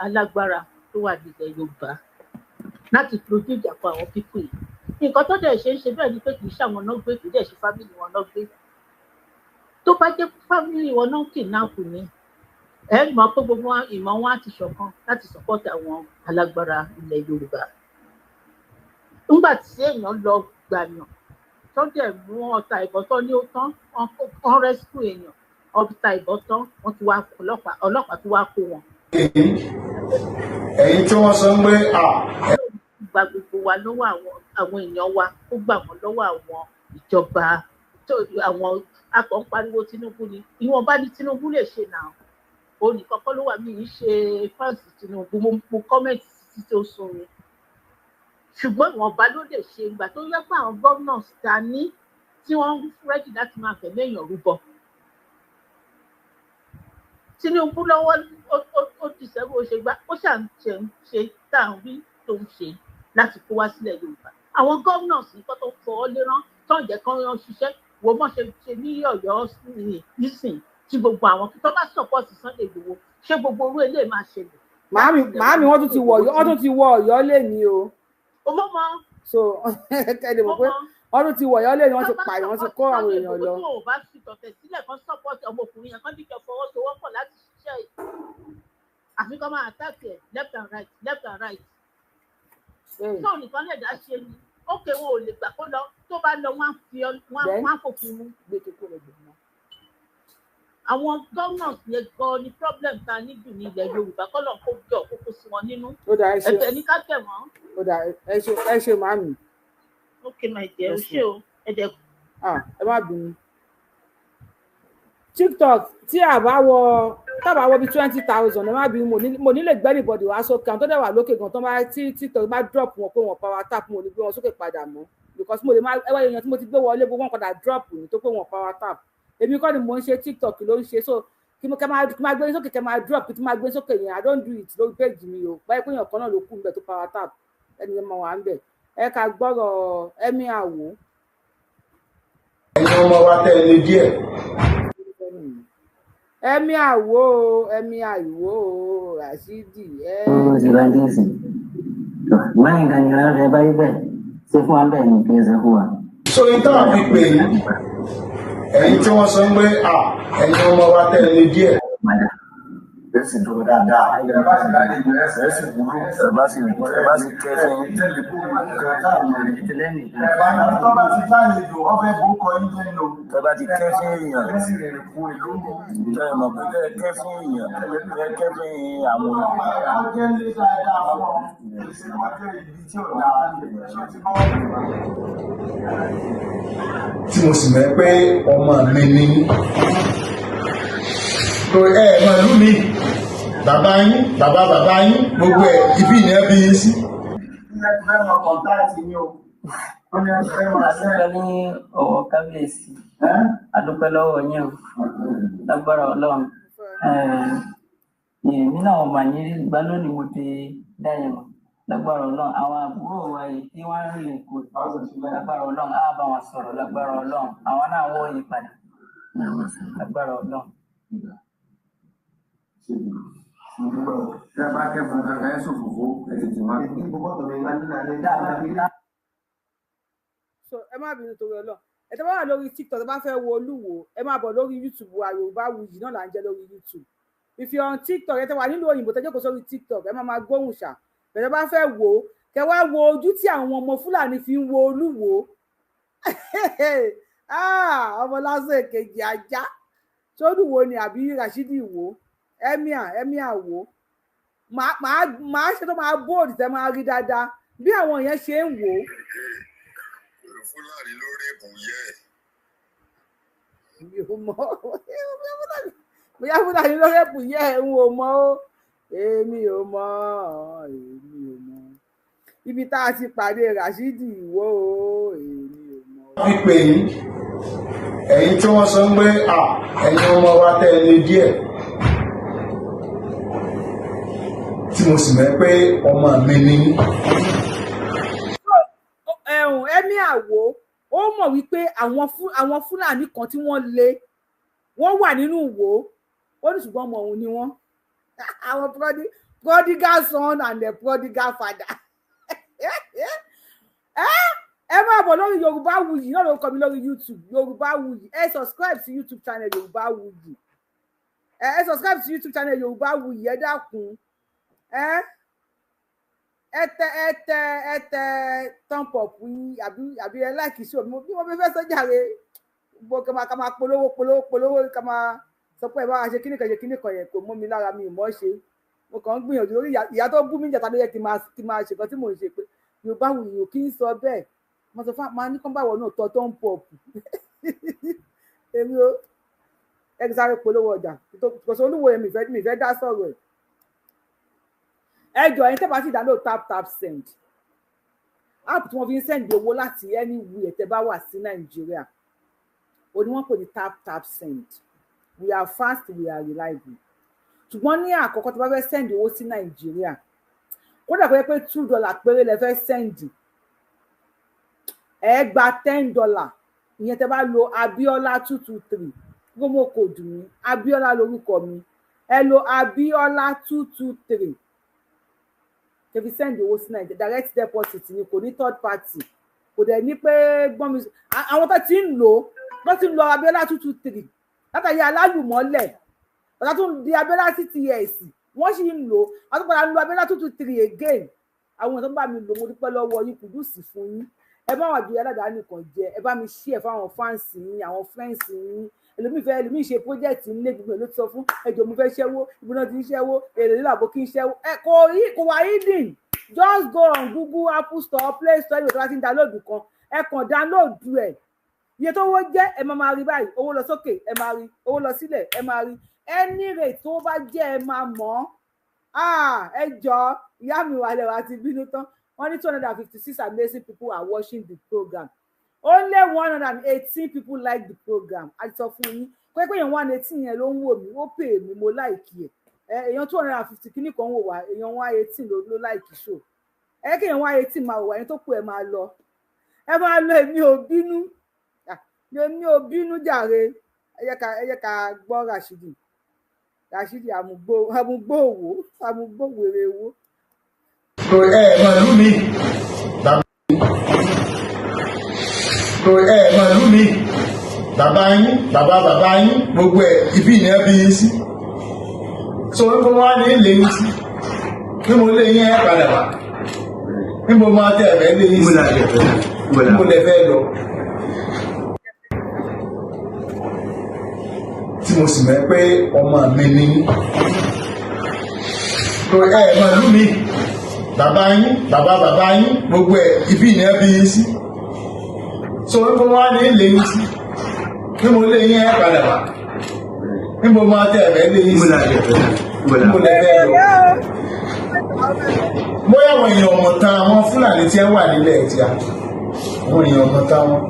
alágbára tó wà nílẹ̀ Yorùbá láti dojú ìjà kọ àwọn people yìí nǹkan tó dẹ̀ ṣe ń ṣe bẹ́ẹ̀ ni pé kì í ṣàwọn náà gbé kì í dẹ̀ ṣe family wọn náà gbé tó bá jẹ́ family wọn náà kidnap ni ẹ mọ̀ pé gbogbo ìmọ̀ wọn á ti ṣọ̀kan láti support àwọn alágbára ilẹ̀ Yorùbá nígbà tí èèyàn lọ gbàyàn tó dẹ̀ mú ọta ìbọn tán ní ó tán wọ́n rescue èèyàn ọta ìbọn tán wọ́n ti wá ọlọ́pàá ti wá kó wọn. èyí tí wọ́n sọ pé gba gbogbo wa lọ́wọ́ àwọn èèyàn wa ó gbà wọ́n lọ́wọ́ àwọn ìjọba àwọn akọ̀ ń pariwo Tinubu ni ìwọ̀nba ni Tinubu lè ṣe náà olùkọ́kọ́ ló wà mí ń ṣe fáǹsì Tinubu mo kọ́mẹ̀ntì títí tó sún mi ṣùgbọ́n ìwọ̀nba ló lè ṣe ìgbà tó yẹ pé àwọn gómìnà ta ní tí wọ́n ń rẹ́dì láti máa fẹ̀mí èèyàn rúbọ Tinubu lọ́wọ́ ó ti sẹ́gun ó ṣe gbá ó ṣe táwọn bí tó ń ṣe láti kó wá sílẹ̀ Yorùbá àwọn gómìnà sì kọ́ tó fọwọ́ lérán tó ń jẹ́ kán yan ṣiṣẹ́ wo mọ́ ṣe ní Ọ̀yọ́ nísìn tí gbogbo àwọn tó bá support Sunday Igboho ṣé gbogbo orú eléyìí máa ṣẹlẹ̀. màámi wọ́n tún ti wọ Ọ̀yọ́ lé ní o. o mọ̀ mọ́. so kẹ́lẹ́ mọ̀ pé wọ́n tún ti wọ Ọ̀yọ́ lé ní wọ́n ti pààyàn wọ́n ti kó àwọn èèyàn lọ. tó o bá fi tọ̀tẹ̀ sílẹ̀ kan support ọmọkùnrin yẹn kan díjọ fọwọ́sowọ́pọ̀ láti ṣiṣẹ́ àfi kọ́ máa attack ẹ̀ left and right. tó nìkan lè dá ṣe ni ókè wọn ò lè gbà kó lọ tó bá lọ wọn á fòfin mú gbèdé kó lọ gbèdé àwọn governors yẹn gan ni problem ta níbi ní ilẹ̀ Yorùbá kọ́lọ̀ kó jọ kókó sí wọn nínú ẹ̀fẹ̀ ní ká tẹ̀ wọ́n. ó dà ẹ ṣe màámi. ok my dear o ṣé o ẹ̀dẹ̀. ẹ má bínú TikTok tí tábà wọ bí 20,000 ẹ má bínú mo nílè gbẹ́ anybody wá sókè àwọn tó dẹ̀ wà lókè gan tó bá tí TikTok bá drop wọn pé wọn power tap mo ní gbé wọn sókè padà mọ́ because mo lè má ẹwà èèyàn tí mo ti gbé wọlé gbogbo wọn padà drop ní tó pé wọn power tap èmi kọ́ ni mo ń ṣe TikTok ló ń ṣe so kí máa gbé sókè kí máa drop kí máa gbé sókè yẹn I don't do it lórí page mi o báyìí pé èèyàn kan náà ló kù níbẹ̀ tó power tap ẹni yẹn máa wà ń bẹ̀ ẹ ká gbọ́rọ̀ ẹ̀mí àwò. ẹ̀yin ọmọ wa tẹ̀lé díẹ̀. ẹ̀mí àwò Rashidi báyìí kan yàrá rẹ báyìí bẹ́ẹ̀ ṣé fún wa bẹ́ẹ̀ ni kí ẹ ṣe fún wa. so n táwọn fi pè yín ẹ̀yin tí wọ́n sọ pé ẹ̀yin ọmọ wa tẹ̀lé díẹ̀. ẹ sì dúró dáadáa ẹ sì burú ẹ bá sì kẹfẹ tó bá ti jáde lò ọbẹ̀ bó kọ yín lẹ́nu. ẹ bá ti kẹfẹ èèyàn ẹ mọ̀ pé kẹfẹ èèyàn kẹfẹ àwọn ọjọ́ ilé dáadáa fún ọ ọjọ́ ibi tí ò dáa tí mo sì mọ̀ pé ọmọ mi ní màlúù mi bàbá yín gbogbo ẹ̀ ibi ìyẹn bí yín sí. àdúpẹ́ ní ọwọ́ kábíyèsí àdúpẹ́ lọ́wọ́ yín o lágbára ọlọ́run èmi náà mà ní ìgbà lónìí mo ti dá yẹn mọ̀ lágbára ọlọ́run àwọn àbúrò wa yìí tí wọ́n ń rìn kò lágbára ọlọ́run á bá wọn sọ̀rọ̀ lágbára ọlọ́run àwọn náà wọ́n yí padà lágbára ọlọ́run. So ẹ má bínú torí Ọlọ́run ẹ tẹ́ bá wà lórí TikTok ẹ bá fẹ́ wo Olúwo ẹ má bọ̀ lórí YouTube wa Yorùbáwùyí náà là ń jẹ́ lórí YouTube if you on TikTok ẹ tẹ́ wà nílùú òyìnbó tẹ́ jókòó sórí TikTok ẹ máa gbóhùn ṣá bẹ̀rẹ̀ bá fẹ́ wò ó kẹ wá wo ojú tí àwọn ọmọ Fúlàní fi ń wo Olúwo ọmọ lásán èkejì ajá sódùwò ni àbí Rashidi wò Emir wò máa ṣe tó máa bóòdù tẹ́ máa rí dáadáa bí àwọn yẹn ṣe ń wò ó. Fúlàní lórí ìbùyẹ. mi ò mọ̀ bóyá Fúlàní lórí ìbùyẹ ń wò mọ́ ó èmi ò mọ̀ ibi tá a ti pàdé Rashidi wò ó èmi ò mọ̀. wọ́n fi pè yín ẹ̀yin tí wọ́n sọ pé ẹ̀yin ọmọ wa tẹ̀lé díẹ̀ tí mo sì mọ̀ pé ọmọ mi ní. Emir wò ó mọ̀ wípé àwọn Fúlàní kan tí wọ́n lé wọ́n wà nínú Ìwó ó ní ṣùgbọ́n ọmọ òun ni wọ́n àwọn prodigal son and the prodigal father ẹ máa bọ̀ lórí Yorùbáwùyí náà ló kọ mi lórí YouTube Yorùbáwùyí ẹ subscribe sí YouTube channel Yorùbáwùyí ẹ subscribe sí YouTube channel Yorùbáwùyí ẹ dákun ẹ tẹ thumb up yín àbí ẹ like show bí wọ́n fẹ́ sọ́jà rẹ gbogbo ká máa polówó ká máa sọ pé ẹ bá wa ṣe kíní kan yẹn kò mọ́ mi lára mi ì mọ́ ṣe mo kàn ń gbìyànjú lórí ìyá tó bú mi jàtà ló yẹ kí n máa ṣèkan tí mò ń ṣe pé Yorùbáwùyí ò kí ń sọ bẹ́ẹ̀ mo sọ fún máa ní kán báwọ̀ náà tọ́ thumb up èmi ò ẹ kì í sáré polówó ọjà kò sọ Olúwo yẹn mi fẹ́ dá sọ̀rọ̀ ẹ̀ ẹjọ ẹ̀yin tẹ́ bá ti download tap send app tí wọ́n fi ń send owó láti anywhere tẹ́ bá wà sí Nàìjíríà ó ní wọ́n pè ní tap send we are fast we are reliable ṣùgbọ́n ní àkọ́kọ́ tẹ́ bá fẹ́ send owó sí Nàìjíríà kódà pé $2 péré lẹ fẹ́ send ẹ gba $10 ìyẹn tẹ́ bá lo Abiola 223 gbọmọ kò dùn mí Abiola lórúkọ mi ẹ lo Abiola 223 fi send owó sí Nàìjíríà direct deposit ni kò ní third party kò dẹ̀ ní pé gbọ́n mi àwọn tó ti ń lo Abiola 223 látàrí alálùmọ́lẹ̀ ọ̀tá tó ń di Abiola CTS wọ́n sì ń lò wọ́n tó padà ń lo Abiola 223 again àwọn tó ń bá mi lò mo dúpẹ́ lọ́wọ́ yín kùdùsì fún yín ẹ bá wà ju aládàá nìkan jẹ ẹ bá mi share fáwọn fans yín àwọn friends yín ẹlòmíì ṣe project nílé gbogbo ẹ ló ti sọ fún ẹjọ mo fẹ́ ṣẹ́wó ibi náà ti ń ṣẹ́wó èrè nílò àbò kí n ṣẹ́wó ẹ kò wá hidden just go on Google Apple Store Play Store ìwé tó bá ti ń download kan ẹ kàn download ẹ iye tó owó jẹ́ ẹ máa rí báyìí, owó lọ sókè ẹ máa rí, owó lọ sílẹ̀ ẹ máa rí, any rate tó bá jẹ́ ẹ máa mọ̀ ẹ jọ ìyá mi wà lẹ́wà ti bínú tán wọ́n ní 256 amazing people are watching the program, only 118 people like the program. A sọ fún yín pé èèyàn 118 yẹn ló ń wò mí, ó pè mí, mo láìkì ẹ̀ èèyàn 250 kìíní kan wò wá, èèyàn 118 ló láìkì show. Kí èèyàn 118 máa wò wá, ẹni tó kù ẹ máa lọ, èmi ò bínú, èmi ò bínú jàre. Ẹ jẹ́ ká gbọ́ Rashidi àmúgbó òwò, àmúgbó wèrè owó. Màlúù mi màlúù mi bàbá yín bàbá yín gbogbo ibi ní ẹbí yín sí, so níbo wá ní ilé yín sí, níbo lé yín padà wá, níbo máa tẹ ẹ̀fẹ́ lé yín sí, níbo lẹ fẹ́ lọ. Tí mo sì mọ̀ pé ọmọ mi ní màlúù mi bàbá yín bàbá yín gbogbo ibi ní ẹbí yín sí, so níbo wá ní ilé yín sí, níbo lé yín padà wá, níbo máa tẹ ẹ̀fẹ́ lé yín sí, níbo lẹ fẹ́ lọ. Bóyá àwọn èèyàn ọmọ tán àwọn Fúlàní tí ẹ wà nílẹ̀ tí àwọn èèyàn ọmọ tán wọn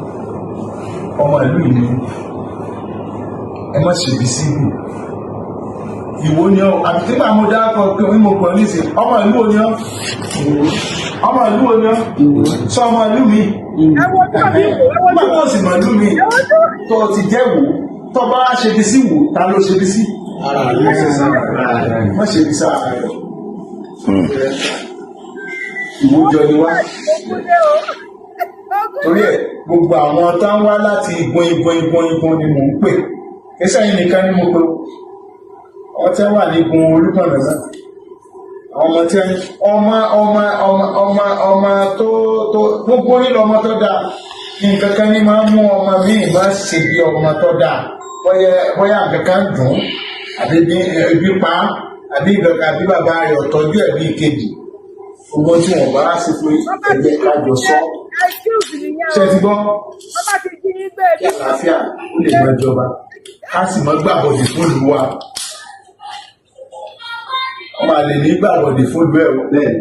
ọmọ ìlú ìlú ẹ má ṣe bí síbù ìwọ ni ọ àti tí màá mo dákọ pé òun mo pọ̀ níṣẹ́ ọmọ ìlú òní ọ ọmọ ìlú òní ọ sọ ọmọ ìlú mi nígbà tó sì mọ ìlú mi tó ti jẹ́ wò tó bá ṣe bí sí wò ta ló ṣe bí sí ara rẹ má ṣe bí sáà rẹ ìwọ jọ ni wá torí ẹ gbogbo àwọn tá ń wá láti ìbọn ni mò ń pè kẹsàn yìí nìkan ni mo pè ọmọ tí wà ní gun Olúkọ̀nà náà ọmọ tí ọmọ tó gbogbo nílò ọmọ tó dáa nǹkan kan ní máa ń mú ọmọ míì máa ṣe bí ọmọ tó dáa bóyá nǹkan kan dùn àbí ibi pa àbí ìgbàgbà bí bàbá rẹ̀ ọ̀tọ́jú ẹ̀ bí ìkejì gbogbo tí wọ́n bá ṣe pé ẹgbẹ́ kájọ sọ ṣe ti gbọ́ kí àlàáfíà ó lè máa jọba ká sì mọ́ gbàbọ̀dì fún ìlú wa ọmọ àlè ní gbàbọ̀dì fún ìlú ẹ̀ bẹ́ẹ̀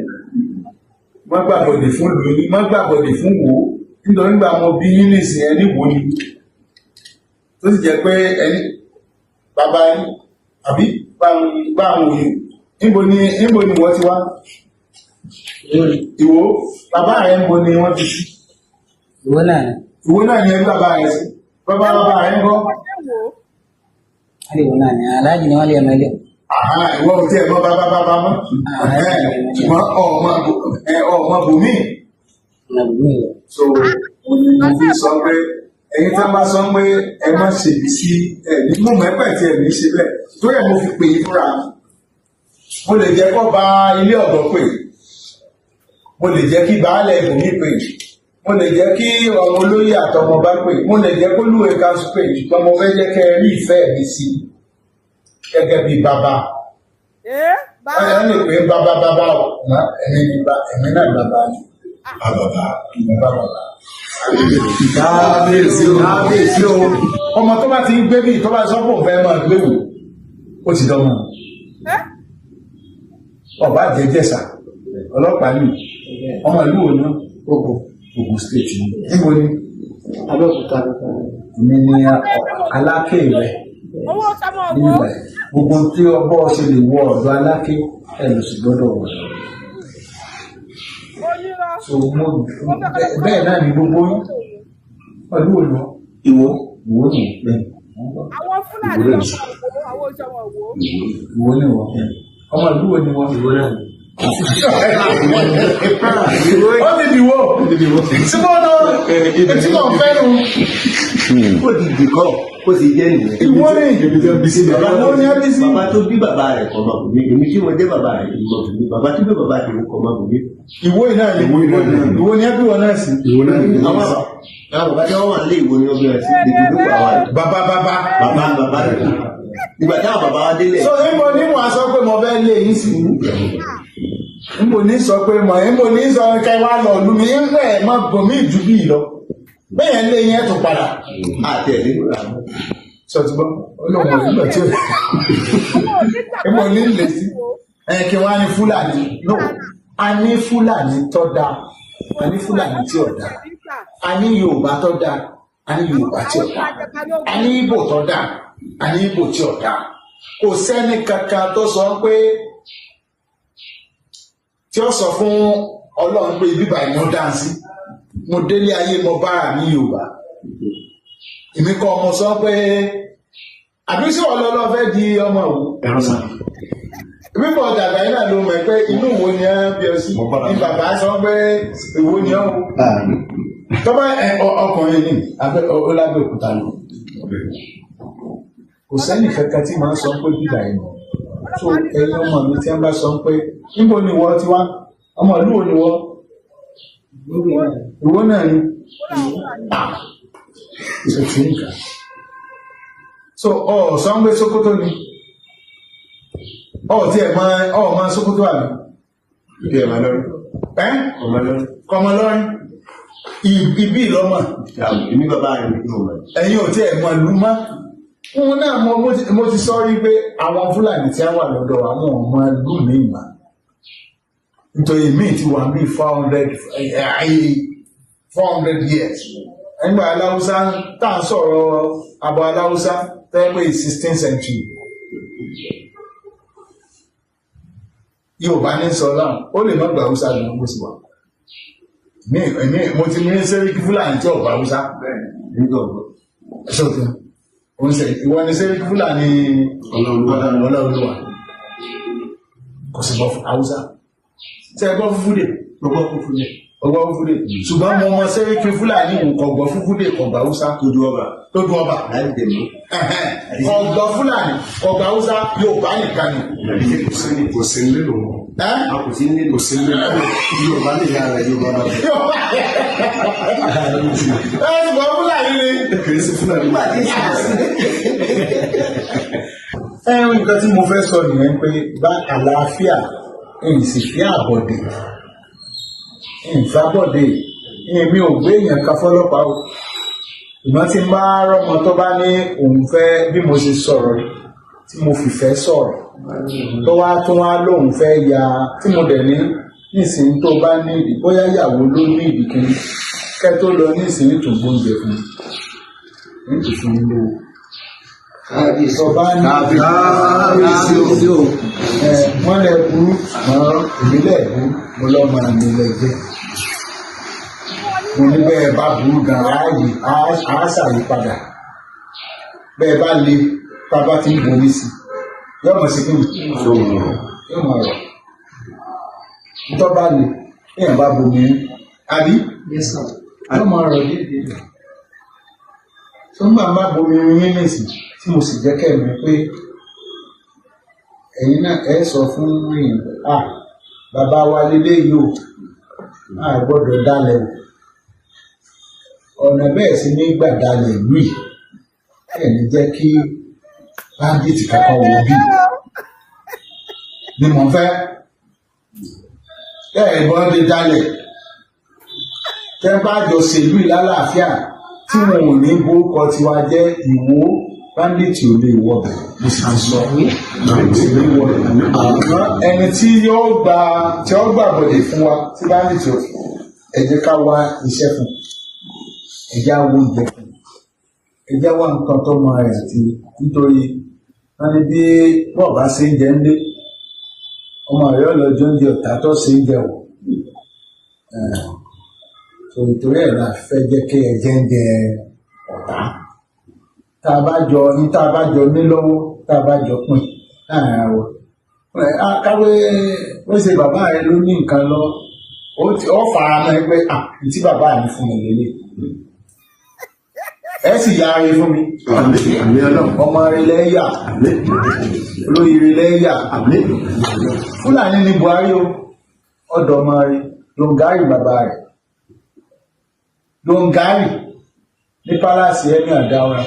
mọ́ gbàbọ̀dì fún ìlú yín mọ́ gbàbọ̀dì fún wò ó nítorí nígbà mo bí yín nìsín ẹni wò ni tó sì jẹ́ pé ẹni bàbá yín àbí bá àwọn òye níbo ni wọ́n ti wá ìwò bàbá rẹ̀ níbo ni wọ́n ti sí ìwò náà ni ẹni bàbá rẹ̀ sí bàbá rẹ̀ ń bọ́. Ìwò náà ni aláàjì ni wọ́n lè mẹ́lẹ̀. Ìwọ ò tí ẹ̀ mọ́ bàbá mọ́ ṣùgbọ́n ọmọ bùnmí. So mo fi sọ pé ẹ̀yin tí wọ́n bá sọ pé ẹ má ṣe bí sí ẹ̀mí mú mẹ́pẹ̀ tí ẹ̀mí ṣe bẹ́ẹ̀ tó yẹ mo fi pè é fúnra mo lè jẹ́ kó ba ilé ọ̀dọ́ pè mo lè jẹ́ kí baálẹ̀ ìbòmí pè mo lè jẹ́ kí ọmọ olóyè àtọmọ bá pè mo lè jẹ́ kó lúwẹ̀ káṣù pè ṣùgbọ́n mo fẹ́ jẹ́ kẹ́ ẹ rí ìfẹ́ mi sí gẹ́gẹ́ bí bàbá ẹ lè pé bàbá ọ̀nà ẹ̀mí náà bàbá ni bàbá kábíyèsí o ọmọ tó bá ti ń gbé bí tó bá sọ́pọ̀ fẹ́ máa gbé wò ó ti dánmọ́ ọba àjẹjẹsà ọlọ́pàá ní ọmọ ìlú wo ni Ògùn state níbo ni Abẹ́òkúta mi ni Aláké rẹ nígbà gbogbo tí ọbọ ṣe lè wọ ọ̀dọ̀ Aláké ẹ lọ sí gbọ́dọ̀ wọ so mo bẹ́ẹ̀ náà ni gbogbo ọdún wo lọ Ìwó ni bẹ́ẹ̀ àwọn Fúlàní lọ fún àwọn ìjọba Ìwó ni wọ́n ọmọ ìlú wo ni wọ́n Ìwó náà ó ti dìwọ́ tí wọ́n lọ etí náà fẹ́nu ó ti dìkọ́ ó sì jẹ́ nìyẹn. Ìwọ ni bàbá tó bí bàbá rẹ̀ kọ́ máa bò mí èmi tí mo jẹ́ bàbá rẹ̀ kọ́ máa bò mí bàbá tó bí bàbá rẹ̀ kọ́ máa bò mí. Ìwọ náà ni Ìwọ ni ẹbí wọn náà sí. àwọn bàbá tí wọ́n wà lé Ìwọ ni ọbẹ̀ rẹ̀ sí ìdíjú pa wà rẹ̀. bàbá rẹ̀ ìgbà táwọn bàbá wa délẹ̀. so níbo ni mo sọ pé mo fẹ́ lé yín sí níbo ní sọ pé mo níbo ní sọ kẹ́ wá lọ lù mí ń rẹ̀ mọ́ gòmí ìjú bí lọ bẹ́ẹ̀ lé yẹn tó padà àtẹ̀lé sọtúbọ̀ olóhùn ìgbà tí ó ẹ̀mọ́ ní ilé sí kí wọ́n á ní Fúlàní no a ní Fúlàní tó dáa a ní Fúlàní tí ò dáa a ní Yorùbá tó dáa a ní Yorùbá tí ò dáa a ní Ìgbò tó dáa a ní Ìgbò tí ò dáa kò sẹ́ni kankan tó sọ pé tí ó sọ fún Ọlọ́run pé bíbá ìmọ̀ dáǹsì mo délé ayé mo bára ní Yorùbá èmi kọ́ ọmọ sọ pé àbí sí ọlọ́lọ́ fẹ́ di ọmọ òwú èmi bọ̀ dàgbà yín náà ló mọ̀ pé inú wo ni ẹ bí ọ sí ní bàbá sọ pé èwo ni ọ wò tọ́ba ọkùnrin ní ọlábẹ́ òkúta lọ kò sẹ́ni kankan tí màá sọ pé bíbá yìí mọ̀ tó ẹ̀yin ọmọ mi tí wọ́n bá sọ pé níbo ni wọ́n ti wá ọmọ ìlú wo ni wọ́n ìwọ náà ni ìṣòtì nǹkan so Sàngó Sókótó ni tí ẹ̀ máa Sókótó àbí ìdí ẹ̀ máa lọ́rí kọmọ lọ́rí ibi ìlọ́mọ̀ èmi bàbá rẹ̀ ẹ̀yin ò tí ẹ̀ mọ̀ lú mọ́ wọn náà mo ti sọ rí pé àwọn Fúlàní tí a wà lọ́dọ̀ àwọn ọmọ lú ní ìmọ̀ nítorí míì ti wà bí 400 years ẹgbà aláwùsá tá à ń sọ̀rọ̀ àbọ̀ aláwùsá tẹ́gbẹ́ 16th century Yorùbá ní sọ náà ó lè má gba Haúsá lọ bó sì wà mo ti ní sẹ́ríkì Fúlàní tí ọ̀pá Haúsá ṣọ́tún ìwọ ni sẹ́ríkì Fúlàní Ọláolúwa kò sì bọ́ Haúsá tẹ́ gbọ́ fúfúdè ọgbọ́ fúfúdè ṣùgbọ́n mo mọ sẹ́ríkì Fúlàní nǹkan ọgbọ́ fúfúdè kọ̀gbà Haúsá tó dún ọba ọgbọ́ Fúlàní kọ̀gbà Haúsá Yorùbá nìkan ni kò sí nílò kò sí nílò Yorùbá lè yára Yorùbá náà ṣùgbọ́n Fúlàní ni kìí sí Fúlàní nǹkan tí mo fẹ́ sọ nìyẹn pé bá àlàáfíà sì fi àbọ̀dè ìfàbọ̀dè èmi ò gbé èèyàn kan fọlọ́pàá o ìmọ̀ tí n bá rọ́mọ tó bá ní òun fẹ́ bí mo ṣe sọ̀rọ̀ tí mo fìfẹ́ sọ̀rọ̀ tó wá tún wá lóun fẹ́ ya tí mo dẹ̀ ní nísìnyí tó bá ní ìdí bóyá ìyàwó ló ní ìdí kìíní kẹ́ tó lọ nísìnyí tó gbóúnjẹ fún un ní ìfún lówó ìsọba ní wọ́n lè burú mọ́ ìbílẹ̀ burú mo lọ́ máa ní lẹ́jẹ́ mo ní bẹ́ẹ̀ bá burú gan ààyè àásàyè padà bẹ́ẹ̀ bá le tábà tí ń borí sí yóò mọ̀ sí kí n yóò mọ̀ rọ̀ nítorí bá le èèyàn bá bomi àbí yóò mọ̀ rọ̀ dídì tó ń bá má bomi yín nìsín tí mo sì jẹ́ kẹ́mi pé ẹ̀yin náà ẹ sọ fún yín bàbá wa lélẹ́ yìí o gbọ́dọ̀ dálẹ̀ o ọ̀nà bẹ́ẹ̀ sì ní gbà dálẹ̀ ìlú yìí ẹ̀ ní jẹ́ kí bandit kankan wò bí ni mo fẹ́ ìbọn lè dálẹ̀ tẹ́ bá jọ ṣèlú ìlàlàáfíà tí wọn ò ní borúkọ tiwa jẹ́ Ìwó bandit ò lè wọbẹ̀ mo sì ti sọ ẹni tí yóò gbà bọ̀dẹ̀ fún wa tí bandit ò ẹ jẹ́ ká wá iṣẹ́ fún ẹ jẹ́ àwọn oúnjẹ fún ẹ jẹ́ wá nǹkan tó mọ ẹ̀ àti nítorí wọn ní bí bọ́ọ̀ bá ṣe ń jẹ ń lé ọmọ rẹ̀ ọlọ́jọ́ ń jẹ ọ̀tá tó ṣe ń jẹ wọ̀ torí ẹ̀ la fẹ́ jẹ́ kí ẹ jẹ́ ń jẹ ọ̀tá tá a bá jọ ní lọ́wọ́ tá a bá jọ pín láàrin àwọ̀ káwé wọ́n ṣe bàbá rẹ ló ní nǹkan lọ ó fara mọ́ ẹ pé tí bàbá mi fún mi lélẹ̀ ẹ sì ya ara fún mi ọmọ rẹ lẹ́yà olóyèrè lẹ́yà Fúlàní ní Buhari o ọ̀dọ̀ ọmọ rẹ Longari bàbá rẹ Longari ní pálásì ẹni àdáwà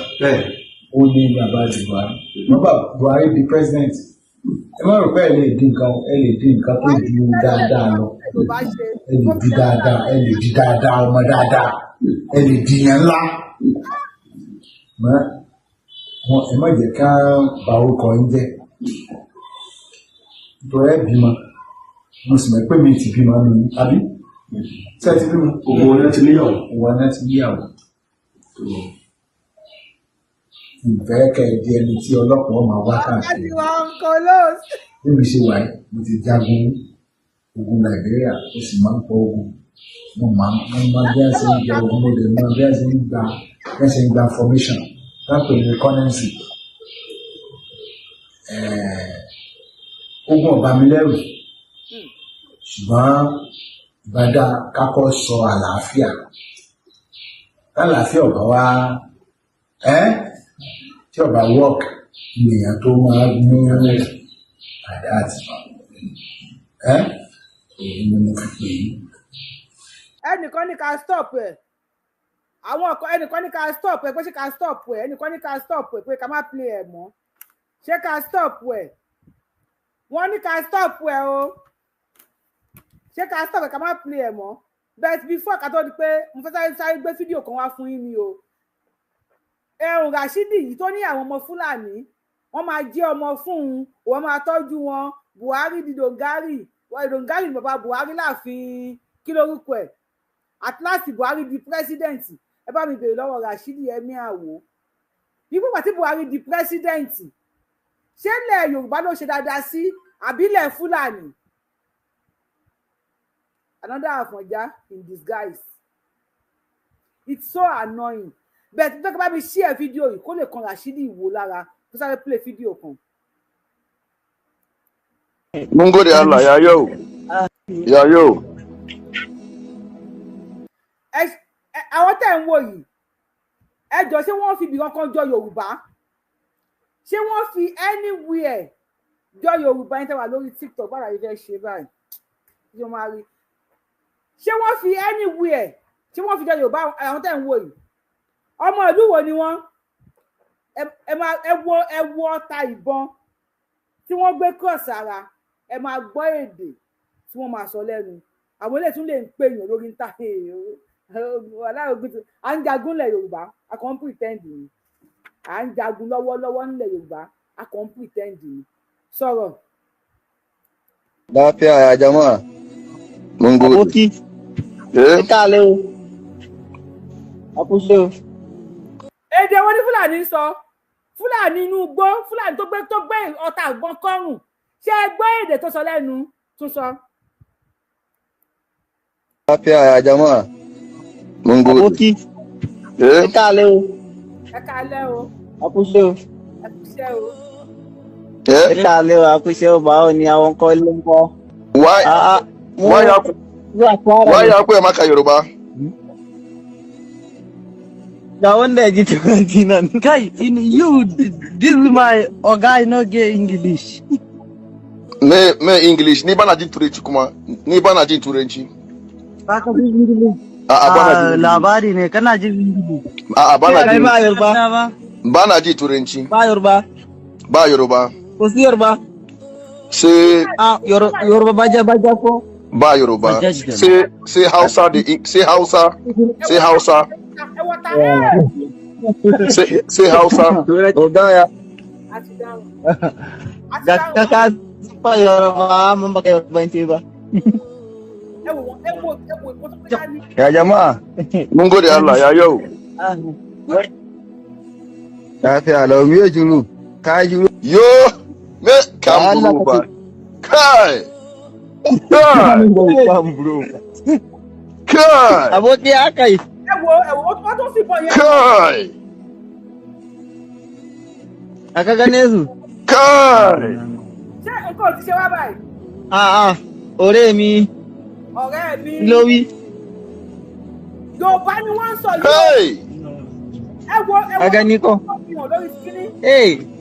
ó ní bàbá di Buhari nọ́mbà Buhari di president ẹ má rò pé ẹ lè dín nǹkan tó ju dáadáa lọ ẹ lè di dáadáa ọmọ dáadáa ẹni dìyàn ńlá wọn ẹ má jẹ́ ká bà orúkọ yín jẹ́ nítorí ẹ bímọ mo sì mọ̀ pé mi ti bímọ nù àbí ṣé ẹ ti bímọ òwò ọ̀nà ti níyàwó ìfẹ́ kẹ̀dí ẹni tí ọlọ́pàá máa wá káàkiri bí mi ṣe wà yìí mo ti jagun ogun Nàìjíríà ó sì máa ń pọ̀ ogun mo máa bí a ṣe ń gba ogun mo lè mọ bí a ṣe ń gba formation lápò ní currency ogun ọba mi lẹ́rù ṣùgbọ́n ìbádá kákọ́ sọ àlàáfíà lálàáfíà ọba wa tí ọba work èèyàn tó máa mú àdá àti èyí ni mo fi pè é. ẹnìkan ní ká stop ẹ àwọn ẹnìkan ní ká stop ẹ pé ṣé ká stop ẹ ẹnìkan ní ká stop ẹ pé ká má play ẹ mọ́ ṣé ká stop ẹ wọ́n ní ká stop ẹ o ṣé ká stop ẹ ká má play ẹ mọ́ but before ká tó di pé mo fẹ́ sáré gbé fídíò kan wá fún yín ni o ẹrùn Rashidi yìí tó ní àwọn ọmọ Fúlàní wọ́n máa jẹ́ ọmọ fún un wọ́n máa tọ́jú wọn Buhari di Dongari Dongari ni bàbá Buhari láàfin kí lórúkọ ẹ̀ at last Buhari di president ẹ bá mi bèrè lọ́wọ́ Rashidi ẹ̀mí àwò nígbà pàtí Buhari di president ṣé ilẹ̀ Yorùbá ló ṣe dáadáa sí àbílẹ̀ Fúlàní another Àfọ̀njá in disguise it's so annoying but tó kí bá mi share fídíò yìí kó lè kan Rashidi ìwò lára tó sáré play fídíò kan. Mungo de Allah yayo. Àwọn tẹ́ ń wò yìí ẹ jọ ṣé wọ́n fi ibì kankan jọ Yorùbá ṣé wọ́n fi anywhere jọ Yorùbá yín tẹ́ wà lórí TikTok bára yìí fẹ́ ṣe báyìí ṣé wọ́n máa rí ṣé wọ́n fi anywhere ṣé wọ́n fi jọ Yorùbá àwọn tẹ́ ń wò yìí ọmọ ìlú wo ni wọ́n ẹ wo ọta ìbọn tí wọ́n gbé cross ara ẹ máa gbọ́ èdè tí wọ́n máa sọ lẹ́nu àwọn ilé tún lè ń pè yàn lórí níta à ń jagun nílẹ̀ Yorùbá a kàn ń pretend ni à ń jagun lọ́wọ́lọ́wọ́ nílẹ̀ Yorùbá a kàn ń pretend ni sọ̀rọ̀. láfíà àjàmọ́ àbókí ìkàlẹ̀ o àkúṣe o. èdè wọn ní Fúlàní sọ Fúlàní inú igbó Fúlàní tó gbé ọta ìbọn kọrùn ṣé ẹ gbọ́ èdè tó sọ lẹ́nu tún sọ. láfíà àjàmọ́ àbókí ìkàlẹ̀ o àkúṣe o ìkàlẹ̀ o àkúṣe o báwo ni àwọn kọ́ ilé ń kọ́. why ya ku maka Yorùbá. Ga wanda ya ji turanci nan kai you this is my oga no get English. Me English ni bana jin turanci kuma ni bana jin turanci. Ba ka jin English. Labari ne kana jin English. Bana jin. Ba Yoruba. Bana jin turanci. Ba Yoruba. Ba Yoruba. Ko si Yoruba. Sai Yoruba baja ko. Ba Yoruba. Sai Hausa sai Hausa. Say Hausa. Udah ya. Kakak apa Yoruba memakai Yoruba itu ba? Ya jama'a. Mun gode Allah ya yau. Lafiya lau miye juru. Ka juru. Yo me kan buru ba. Kai. Kai. Aboki aka yi. Wọ́n tó fi bọ̀ yẹn. Kai. Aka gane su. Kai. Ṣé nǹkan ò ti ṣe wá báyìí? Ọ̀rẹ́ mi. Lórí. Yorùbá ni wọ́n ń sọ yìí. Aganikọ.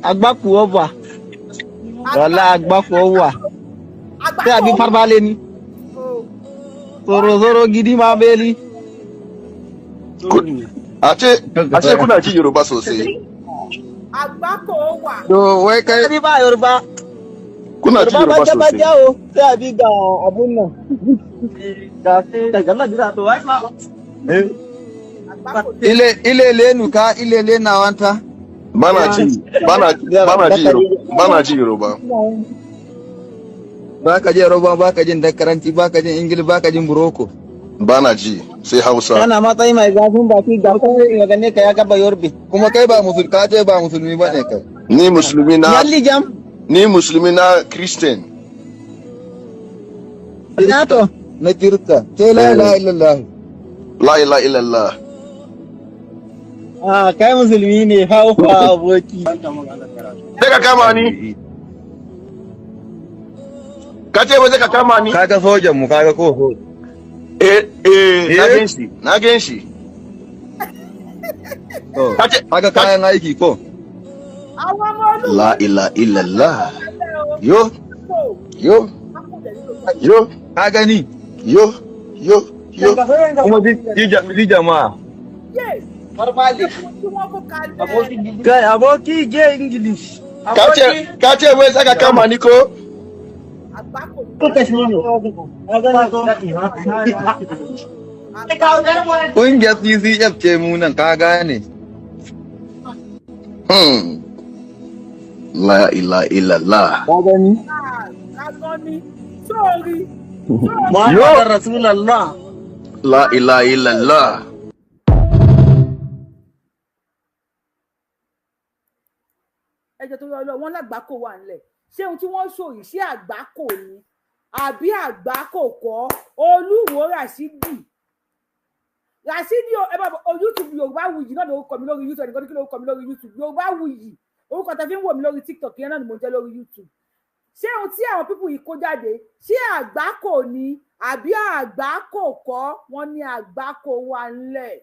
Agbáku ọba. Wàlá agbáku ọba. Ṣé àbí farabalẹ̀ ni? Zoro gidi máa bẹ́ẹ̀lì. Ace kuna ji Yorùbá sosai. Agbáko wà. Wai kai ni ba Yorùbá. Kuna ji Yorùbá sosai. Ba jawo sai abi ga abun nan. Ga sai daga Allah jira to wai ma. ile nuka ile na wanta bana ji Yoruba baka je Yoruba baka jin dakaranci baka jin Ingili baka jin Buroko bana ji sai Hausa kana matsayi mai zafin baki ga kai magane ka ya gaba Yorbi kuma kai ba musulmi ka ce ba musulmi bane kai ni musulmi na yalli jam ni musulmi na Christian ina to na kirka sai la ilaha illallah la ilaha illallah kai musulmi ne haufa aboki daga kama ni ka ce ba zaka kama ni kaga sojan mu kaga ko na ganshi to kaga kayan aiki ko la ilaha illallah yo ka gani yo kuma di jama'a kai aboki je English ka ce wai saka kama ni ko ƙungiyar CCF ce mu nan ka gane la ilaha illallah ka gani Muhammad Rasulullah la ilaha illallah ẹjọ́ tó yọ lọ wọn lágbàkó wà nílẹ̀ ṣé ohun tí wọ́n ṣòyìn ṣé àgbákò ni àbí àgbákò kọ́ Olúwo Ràṣídì ẹ bá YouTube Yorùbáwùyí náà lórúkọ mi lórí YouTube ẹnìkan ní kí lórúkọ mi lórí YouTube Yorùbáwùyí orúkọ tẹ fi ń wò mí lórí TikTok yẹn náà ni mo ń jẹ́ lórí YouTube ṣé ohun tí àwọn pípù yìí kó jáde ṣé àgbákò ni àbí àgbákò kọ́ wọ́n ní àgbákò wà nílẹ̀